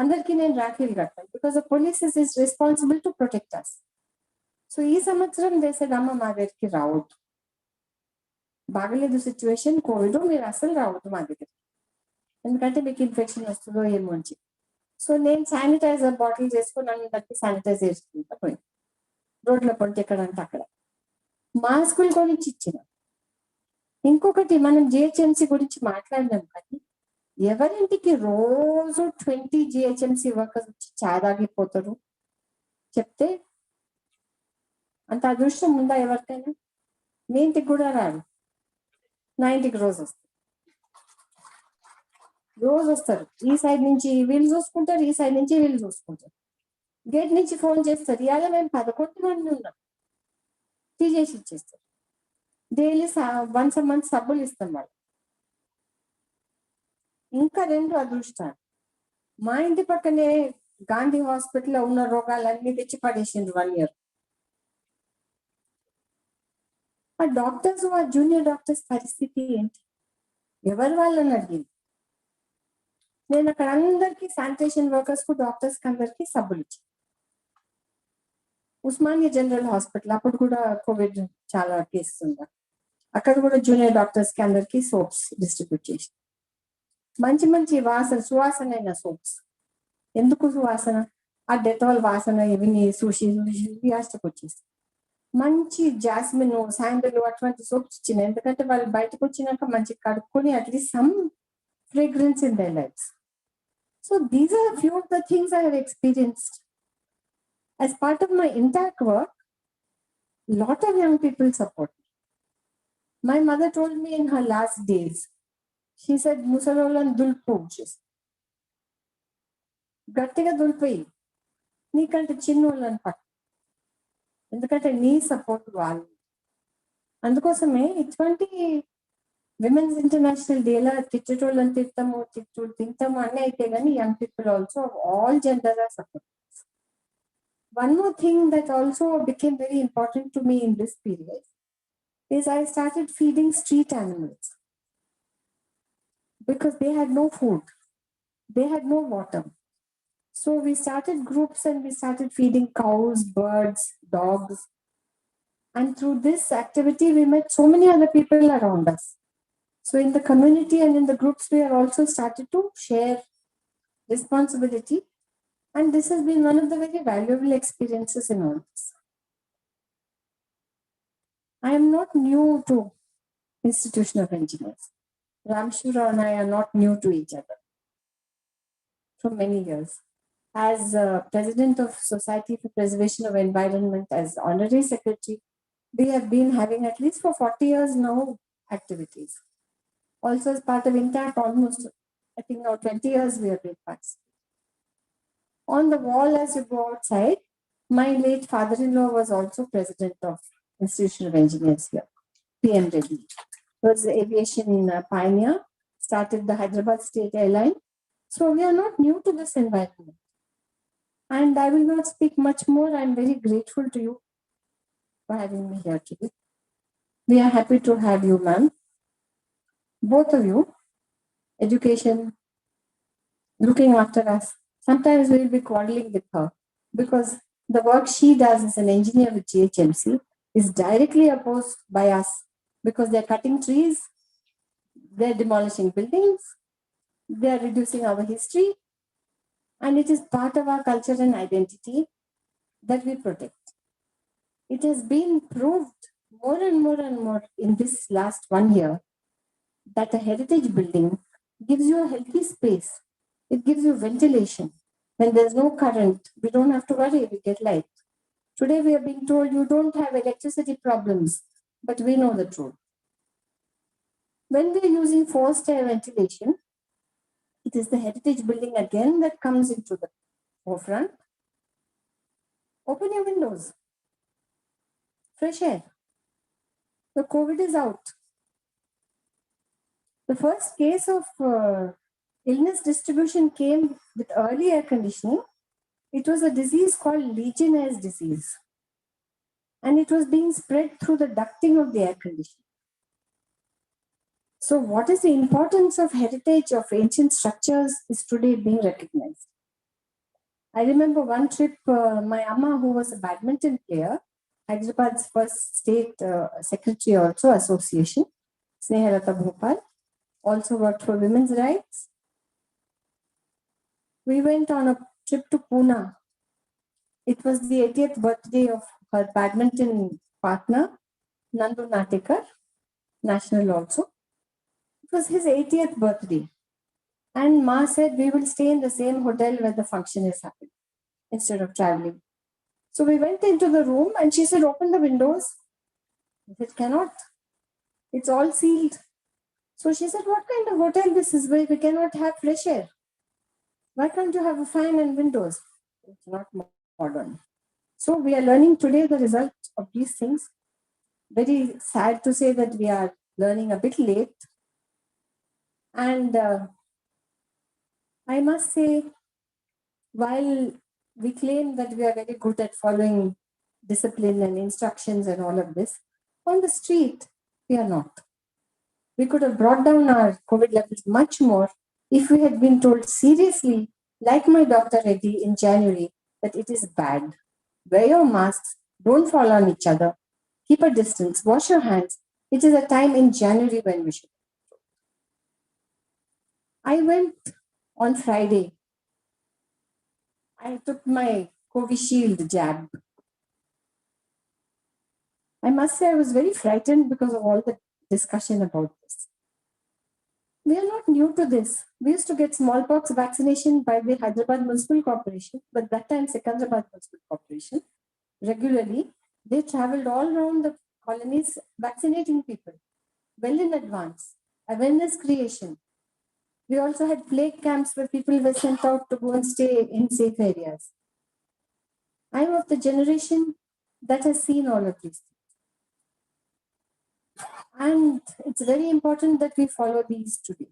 అందరికీ నేను రాఖీలు కడతాను. Because the police is responsible to protect us. So ఈ సంవత్సరం దేశదమ్మ మా దగ్గరికి రావద్దు, బాగలేదు సిచ్యువేషన్, కోవిడ్, మీరు అసలు రావద్దు మా దగ్గరికి, ఎందుకంటే మీకు ఇన్ఫెక్షన్ వస్తుందో ఏమో అని. సో నేను శానిటైజర్ బాటిల్ చేసుకుని అందరికి శానిటైజ్ చేసుకుంటా పోయి రోడ్ల పొంటి ఎక్కడంటే అక్కడ మాస్కులు గురించి ఇచ్చిన. ఇంకొకటి, మనం జిహెచ్ఎంసీ గురించి మాట్లాడినాం, కానీ ఎవరింటికి రోజు 20 జిహెచ్ఎంసీ వర్కర్స్ వచ్చి చాదాగిపోతారు చెప్తే అంత అదృష్టం ఉందా ఎవరికైనా? మీ ఇంటికి కూడా రాదు, నా ఇంటికి రోజు వస్తారు. ఈ సైడ్ నుంచి వీళ్ళు చూసుకుంటారు, ఈ సైడ్ నుంచి వీళ్ళు చూసుకుంటారు. గేట్ నుంచి ఫోన్ చేస్తారు, ఇవాళ మేము 11 మంది ఉన్నాం, తీసేసి ఇచ్చేస్తారు. డైలీ వన్స్ a month సబ్బులు ఇస్తాం వాళ్ళు. ఇంకా 2 అదృష్టాలు, మా ఇంటి పక్కనే గాంధీ హాస్పిటల్లో ఉన్న రోగాలన్నీ తెచ్చి పడేసిండ్రు 1 year. ఆ డాక్టర్స్, ఆ జూనియర్ డాక్టర్స్ పరిస్థితి ఏంటి? ఎవరు వాళ్ళని అడిగింది? నేను అక్కడ అందరికి శానిటేషన్ వర్కర్స్ కు, డాక్టర్స్ కి అందరికి సబ్బులు ఇచ్చాను. ఉస్మానియా జనరల్ హాస్పిటల్ అప్పుడు కూడా కోవిడ్ చాలా కేసెస్ ఉందా, అక్కడ కూడా జూనియర్ డాక్టర్స్ కి అందరికి సోప్స్ డిస్ట్రిబ్యూట్ చేసి, మంచి మంచి సువాసన అయిన సోప్స్. ఎందుకు సువాసన? ఆ డెటాల్ వాసన ఇవి సూషి యాస్టకు వచ్చేసి మంచి జాస్మిన్, శాండల్ అటువంటి సోప్స్ ఇచ్చిన. ఎందుకంటే వాళ్ళు బయటకు వచ్చినాక మంచి కడుక్కొని at least some fragrance in their lifes. So these are a few of the things I have experienced. As part of my intact work, lot of young people support me. My mother told me in her last days, she said, Musalolan dulpu. గట్టిగా దులిపోయి నీకంటే చిన్నోళ్ళని పట్టు, ఎందుకంటే నీ support వాళ్ళు. అందుకోసమే ఇటువంటి women's international డేలా తిట్టేటోళ్ళని తింటాము అన్నీ అయితే కానీ young people also all gender are support. One more thing that also became very important to me in this period is I started feeding street animals because they had no food, they had no water. So we started groups and we started feeding cows, birds, dogs. And through this activity, we met so many other people around us. So in the community and in the groups, we have also started to share responsibility. And this has been one of the very valuable experiences in all this. I am not new to Institution of Engineers. Ramshura and I are not new to each other for many years. As president of Society for Preservation of Environment, as honorary secretary, we have been having at least for 40 years now activities. Also as part of INTAC, almost, I think now 20 years we have been participating. On the wall as you go outside, my late father-in-law was also president of Institution of Engineers here, PM Reddy. Was the aviation pioneer, started the Hyderabad State Airline. So we are not new to this environment. And I will not speak much more. I am very grateful to you for having me here today. We are happy to have you, ma'am. Both of you, education, looking after us. Sometimes we will be quarreling with her because the work she does as an engineer with GHMC is directly opposed by us because they're cutting trees, they're demolishing buildings, they're reducing our history, and it is part of our culture and identity that we protect. It has been proved more and more and more in this last 1 year that a heritage building gives you a healthy space. It gives you ventilation. When there's no current, we don't have to worry, we get light. Today we are being told you don't have electricity problems, but we know the truth. When we are using forced air ventilation, it is the heritage building again that comes into the forefront. Open your windows. Fresh air. The COVID is out. The first case of illness distribution came with early air conditioning. It was a disease called Legionnaire's disease. And it was being spread through the ducting of the air conditioning. So what is the importance of heritage of ancient structures is today being recognized. I remember one trip, my Amma, who was a badminton player, Hyderabad's first state secretary also, association, Snehalata Bhopal, also worked for women's rights. We went on a trip to Pune. It was the 80th birthday of her badminton partner, Nandu Natekar, national also. It was his 80th birthday. And Ma said, we will stay in the same hotel where the function is happening instead of traveling. So we went into the room and she said, open the windows. I said, cannot. It's all sealed. So she said, what kind of hotel this is where we cannot have fresh air? Why can't you have a fan and windows? It's not modern. So we are learning today the result of these things. Very sad to say that we are learning a bit late. And I must say, while we claim that we are very good at following discipline and instructions and all of this, on the street, we are not. We could have brought down our COVID levels much more if we had been told seriously, like my Dr. Reddy in January, that it is bad. Wear your masks, don't fall on each other, keep a distance, wash your hands. It is a time in January when we should. I went on Friday. I took my Covishield jab. I must say I was very frightened because of all the discussion about this. We are not new to this. We used to get smallpox vaccination by the Hyderabad Municipal Corporation, but that time Secunderabad Municipal Corporation regularly. They traveled all around the colonies vaccinating people well in advance. Awareness creation. We also had plague camps where people were sent out to go and stay in safe areas. I'm of the generation that has seen all of these things. And it's very important that we follow these today.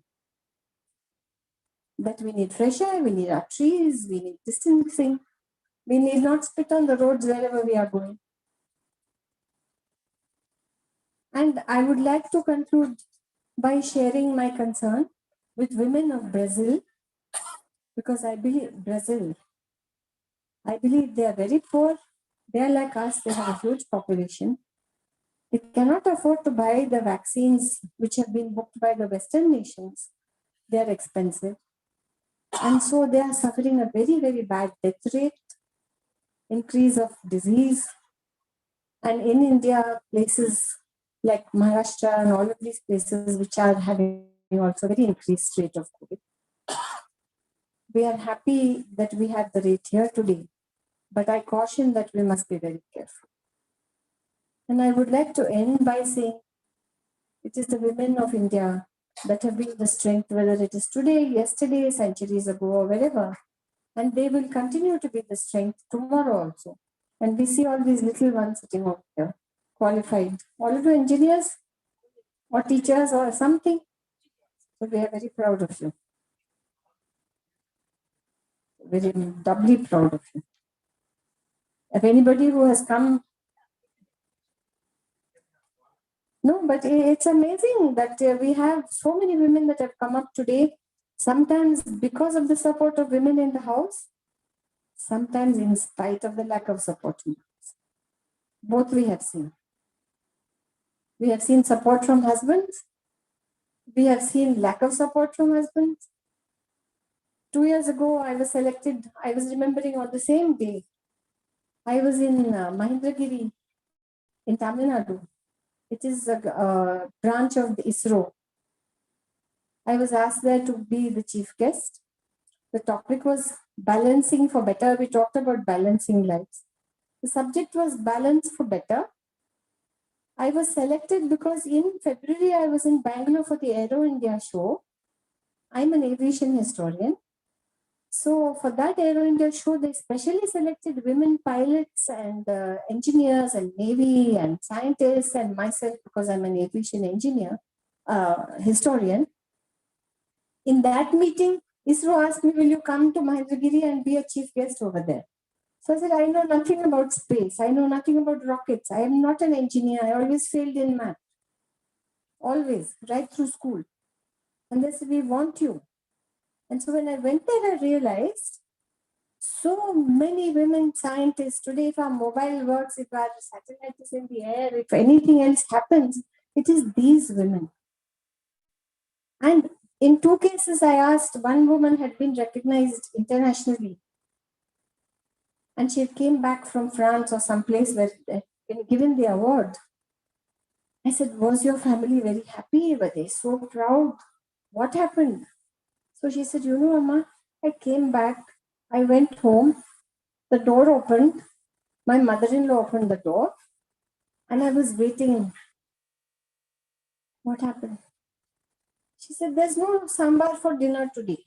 That we need fresh air, we need our trees, we need distancing. We need not spit on the roads wherever we are going. And I would like to conclude by sharing my concern with women of Brazil, because I believe they are very poor. They are like us, they have a huge population. They cannot afford to buy the vaccines which have been booked by the Western nations. They are expensive. And so they are suffering a very, very bad death rate, increase of disease. And in India, places like Maharashtra and all of these places which are having also very increased rate of COVID. We are happy that we have the rate here today, but I caution that we must be very careful. And I would like to end by saying it is the women of India that have been the strength, whether it is today, yesterday, centuries ago, or wherever. And they will continue to be the strength tomorrow also. And we see all these little ones sitting over here, qualified. All of you engineers or teachers or something. So we are very proud of you. Very doubly proud of you. If anybody who has come, no, but it's amazing that we have so many women that have come up today, sometimes because of the support of women in the house, sometimes in spite of the lack of support. Both we have seen. We have seen support from husbands. We have seen lack of support from husbands. 2 years ago, I was selected, I was remembering on the same day, I was in Mahendragiri in Tamil Nadu. It is a branch of the ISRO. I was asked there to be the chief guest. The topic was balancing for better. We talked about balancing lives. The subject was balance for better. I was selected because in February, I was in Bangalore for the Aero India show. I'm an aviation historian. So for that Aero India show, they specially selected women pilots and engineers and Navy and scientists and myself, because I'm an aviation engineer, historian. In that meeting, ISRO asked me, will you come to Mahendragiri and be a chief guest over there? So I said, I know nothing about space. I know nothing about rockets. I am not an engineer. I always failed in math. Always, right through school. And they said, we want you. And so when I went there, I realized so many women scientists today, if our mobile works, if our satellite is in the air, if anything else happens, it is these women. And in 2 cases, I asked, one woman had been recognized internationally. And she came back from France or someplace where they'd been given the award. I said, was your family very happy? Were they so proud? What happened? So she said, you know, Amma, I came back, I went home, the door opened, my mother-in-law opened the door, and I was waiting. What happened? She said, there's no sambar for dinner today.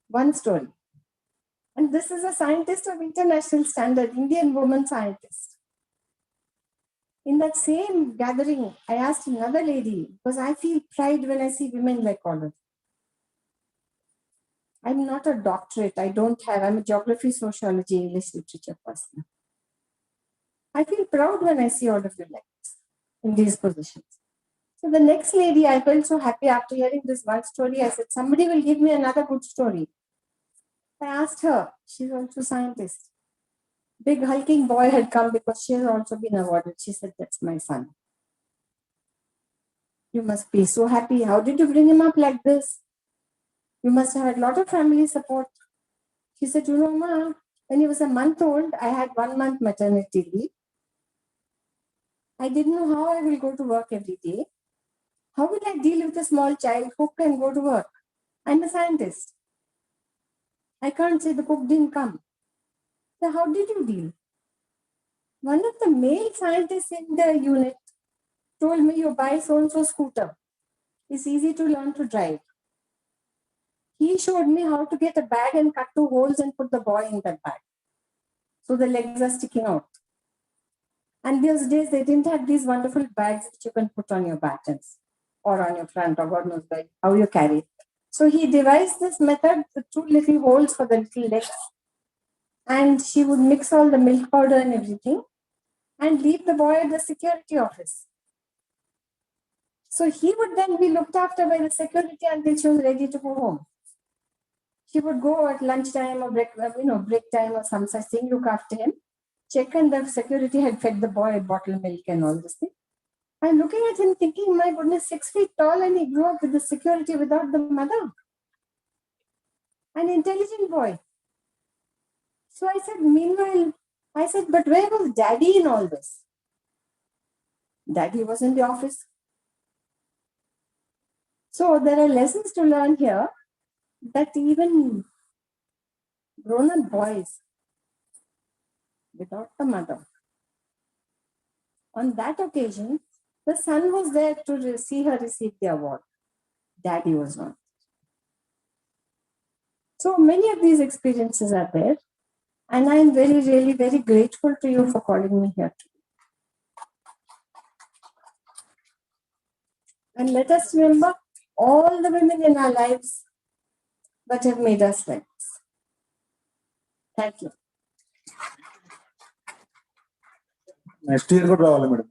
One story. And this is a scientist of international standard, Indian woman scientist. In that same gathering, I asked another lady, because I feel pride when I see women like all of you. I'm not a doctorate. I'm a geography, sociology, English literature person. I feel proud when I see all of you like this, in these positions. So the next lady, I felt so happy after hearing this one story. I said, somebody will give me another good story. I asked her, she's also a scientist. Big hulking boy had come because she has also been awarded. She said, that's my son. You must be so happy. How did you bring him up like this? You must have had a lot of family support. She said, you know, Ma, when he was a month old, I had 1 month maternity leave. I didn't know how I will go to work every day. How will I deal with a small child who can go to work? I'm a scientist. I can't say the cook didn't come. So how did you deal? One of the male scientists in the unit told me, you buy so-and-so scooter. It's easy to learn to drive. He showed me how to get a bag and cut 2 holes and put the boy in that bag. So the legs are sticking out. And those days they didn't have these wonderful bags that you can put on your back or on your front or God knows where, how you carry it. So he devised this method with 2 little holes for the little legs. And she would mix all the milk powder and everything and leave the boy at the security office. So he would then be looked after by the security until she was ready to go home. She would go at lunchtime or break time or some such thing, look after him, check, and the security had fed the boy a bottle of milk and all this thing. I'm looking at him thinking, my goodness, 6 feet tall, and he grew up with the security without the mother. An intelligent boy. So I said, meanwhile, but where was daddy in all this? Daddy was in the office. So there are lessons to learn here that even grown-up boys without the mother. On that occasion, the son was there to see her receive the award. Daddy was not. So many of these experiences are there. And I am really very grateful to you for calling me here today. And let us remember all the women in our lives that have made us like this. Thank you. Next year, good madam.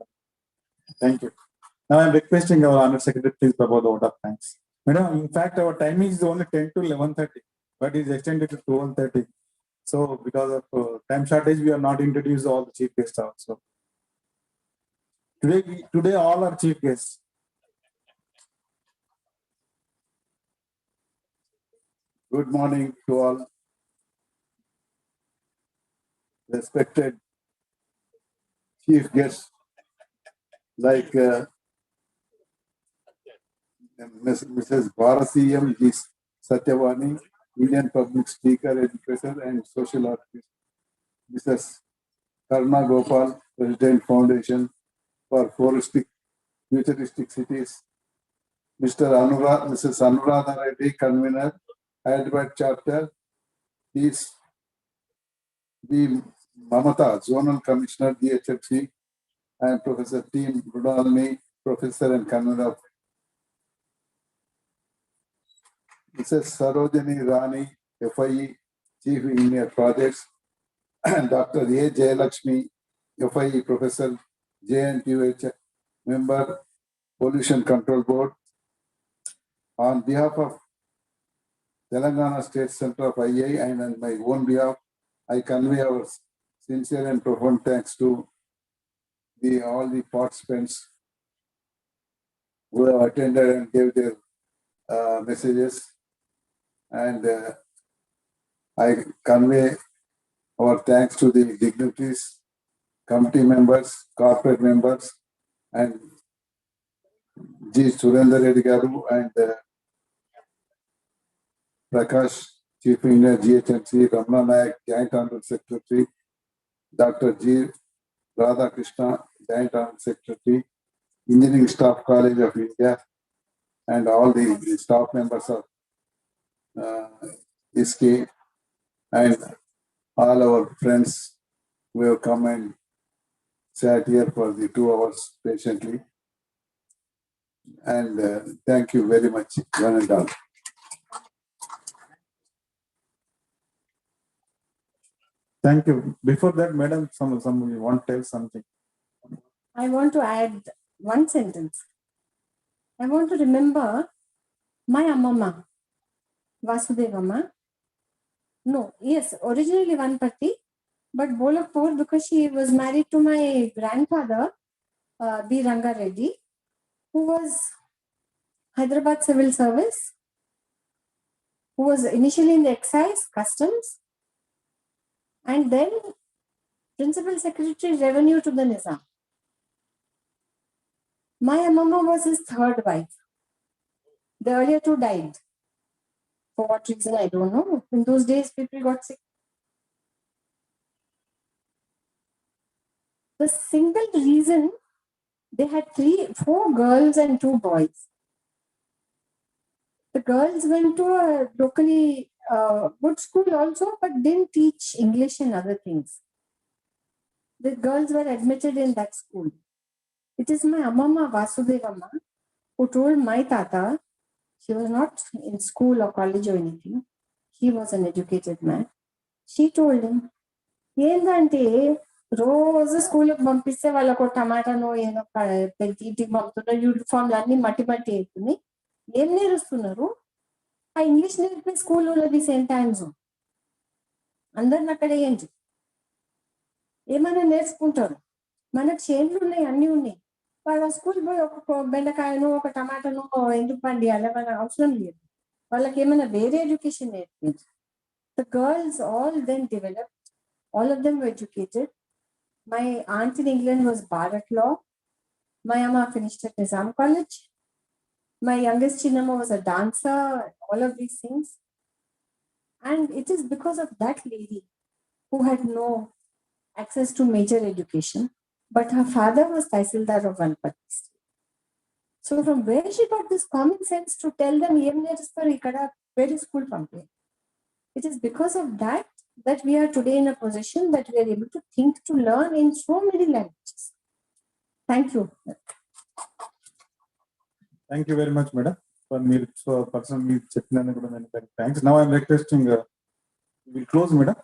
Thank you. Now I'm requesting our Honour Secretary, please propose the vote of thanks. Madam, in fact, our timing is only 10 to 11:30, but is extended to 12:30. So because of time shortage, we are not introduced all the chief guests also. Today all are chief guests. Good morning to all. Respected chief guests like Mrs. Bharati G. Satyavani, Indian public speaker, educator, and social activist. Mrs. Karna Gopal, President Foundation for Futuristic Cities. Mrs. Anuradha Reddy, convener, Hyderabad chapter. Is B. Mamata, Zonal Commissioner, DHFC, and Professor T. Rudalni, Professor and convener of Mrs. Sarojini Rani, FIE, Chief Engineer Projects, and Dr. A. Jayalakshmi, FIE Professor, JNTUH, Member, Pollution Control Board. On behalf of Telangana State Center of IA and on my own behalf, I convey our sincere and profound thanks to all the participants who have attended and gave their messages. And I convey our thanks to the dignitaries, committee members, corporate members, and G. Surendra Reddy Garu and Prakash, Chief Engineer, GHMC, Ramana Nayak, Joint Honorary Secretary, Dr. G. Radhakrishna, Joint Honorary Secretary, Engineering Staff College of India, and all the staff members of ISKI, and all our friends who have come and sat here for the 2 hours patiently. And thank you very much, one and all. Thank you. Before that, madam, somebody want to tell something. I want to add one sentence. I want to remember my Amma, Vasudevamma. No, yes, originally Vanpatti, but Bolakpur, because she was married to my grandfather, B. Ranga Reddy, who was Hyderabad Civil Service, who was initially in the Excise, Customs, and then Principal Secretary Revenue to the Nizam. My Amama was his third wife. The earlier two died. For what reason, I don't know. In those days, people got sick. The single reason, they had 4 girls and 2 boys. The girls went to a locally good school also, but didn't teach English and other things. The girls were admitted in that school. It is my Amama Vasudevamma who told my Tata, she was not in school or college or anything. He was an educated man. She told him, ఏంటంటే రోజు స్కూల్కి పంపిస్తే వాళ్ళకు టమాటానో ఏదో ఇంటికి పంపుతున్నారు, యూనిఫామ్లు అన్ని మట్టి మట్టి అవుతుంది. ఏం నేర్చుతున్నారు? ఆ ఇంగ్లీష్ నేర్పే స్కూల్ ఉన్నది సెయింట్ ఆన్స్. అందరిని అక్కడ ఏంటి ఏమైనా నేర్చుకుంటారు. మనకు చేన్లు ఉన్నాయి, అన్ని ఉన్నాయి. వాళ్ళ స్కూల్ పోయి ఒక బెండకాయను ఒక టమాటాను ఎందుకు పండియాలి? మన అవసరం లేదు. వాళ్ళకి ఏమైనా వేరే ఎడ్యుకేషన్ నేర్పించి. The girls all then developed. All of them were educated. My aunt in England was bar at law. My amma finished at Nizam College. My youngest Chinnamma was a dancer, all of these things. And it is because of that lady who had no access to major education, but her father was Tahsildar of Vanpati. So from where she got this common sense to tell them, where is school pumping? It is because of that we are today in a position that we are able to think, to learn in so many languages. Thank you. Thank you very much, madam, for me personally checking. Thanks. Now I am requesting, we'll close, madam,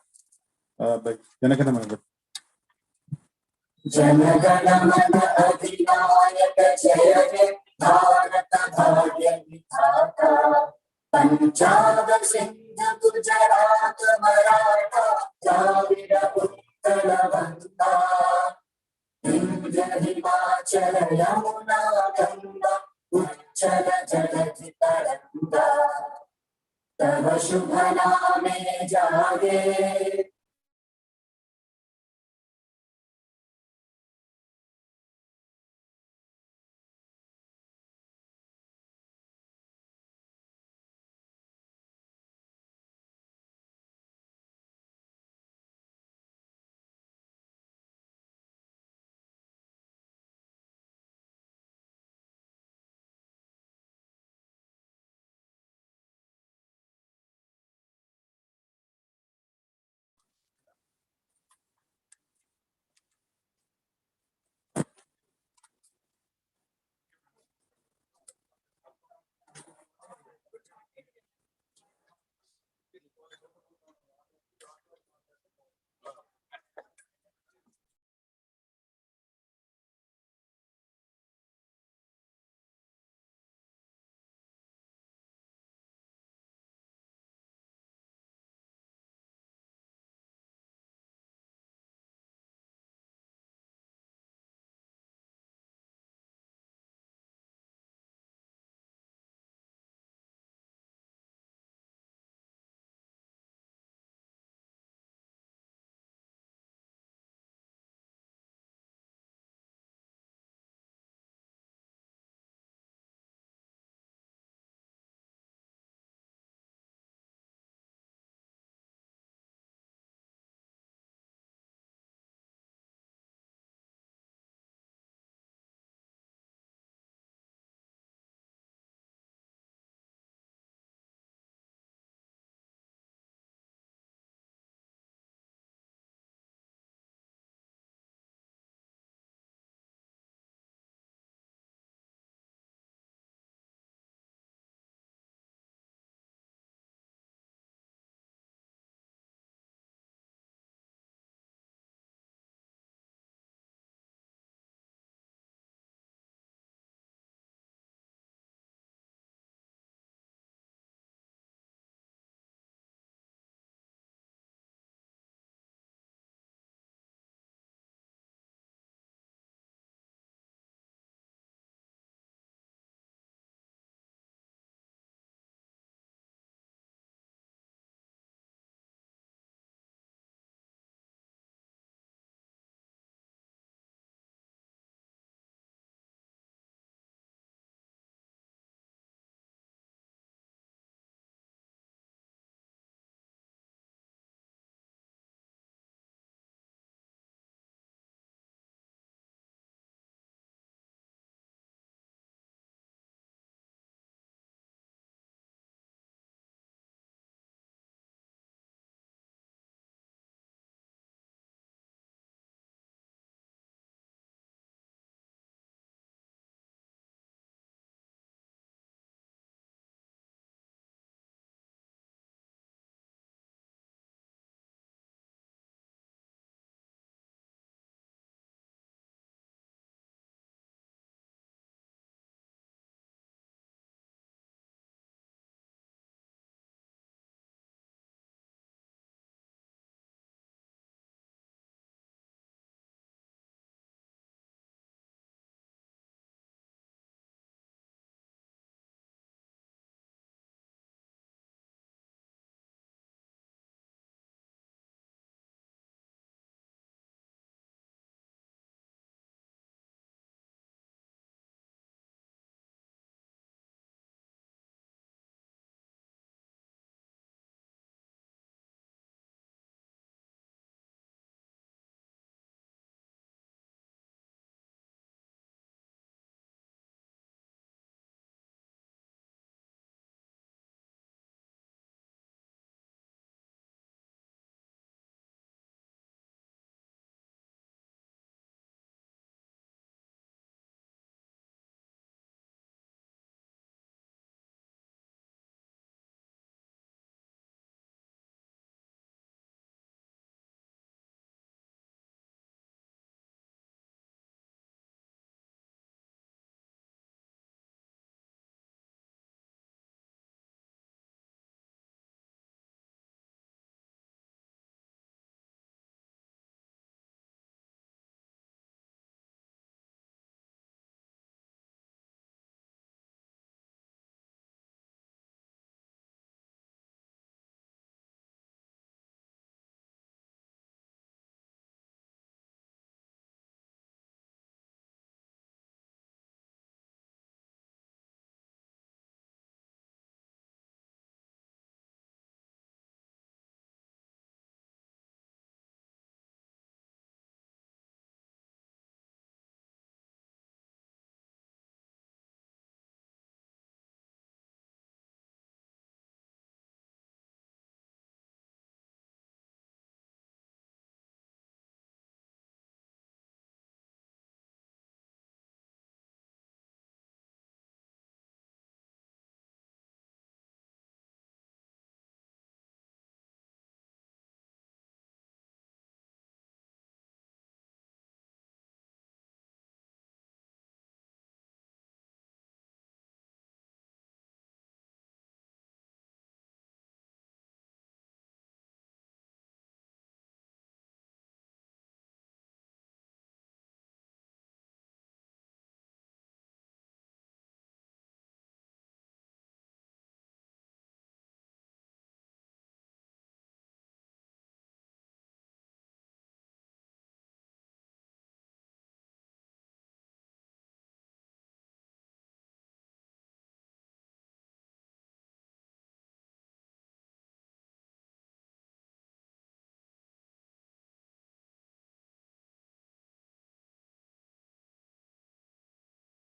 by Janagana Manana. Jana Gana Mana अधिनायक जय हे भारत भाग्य विधाता पंजाब सिंध गुजरात मराठा द्राविड उत्कल बंगा विंध्य हिमाचल यमुना गंगा उच्चल जलधि तरंगा तव शुभ नामे जागे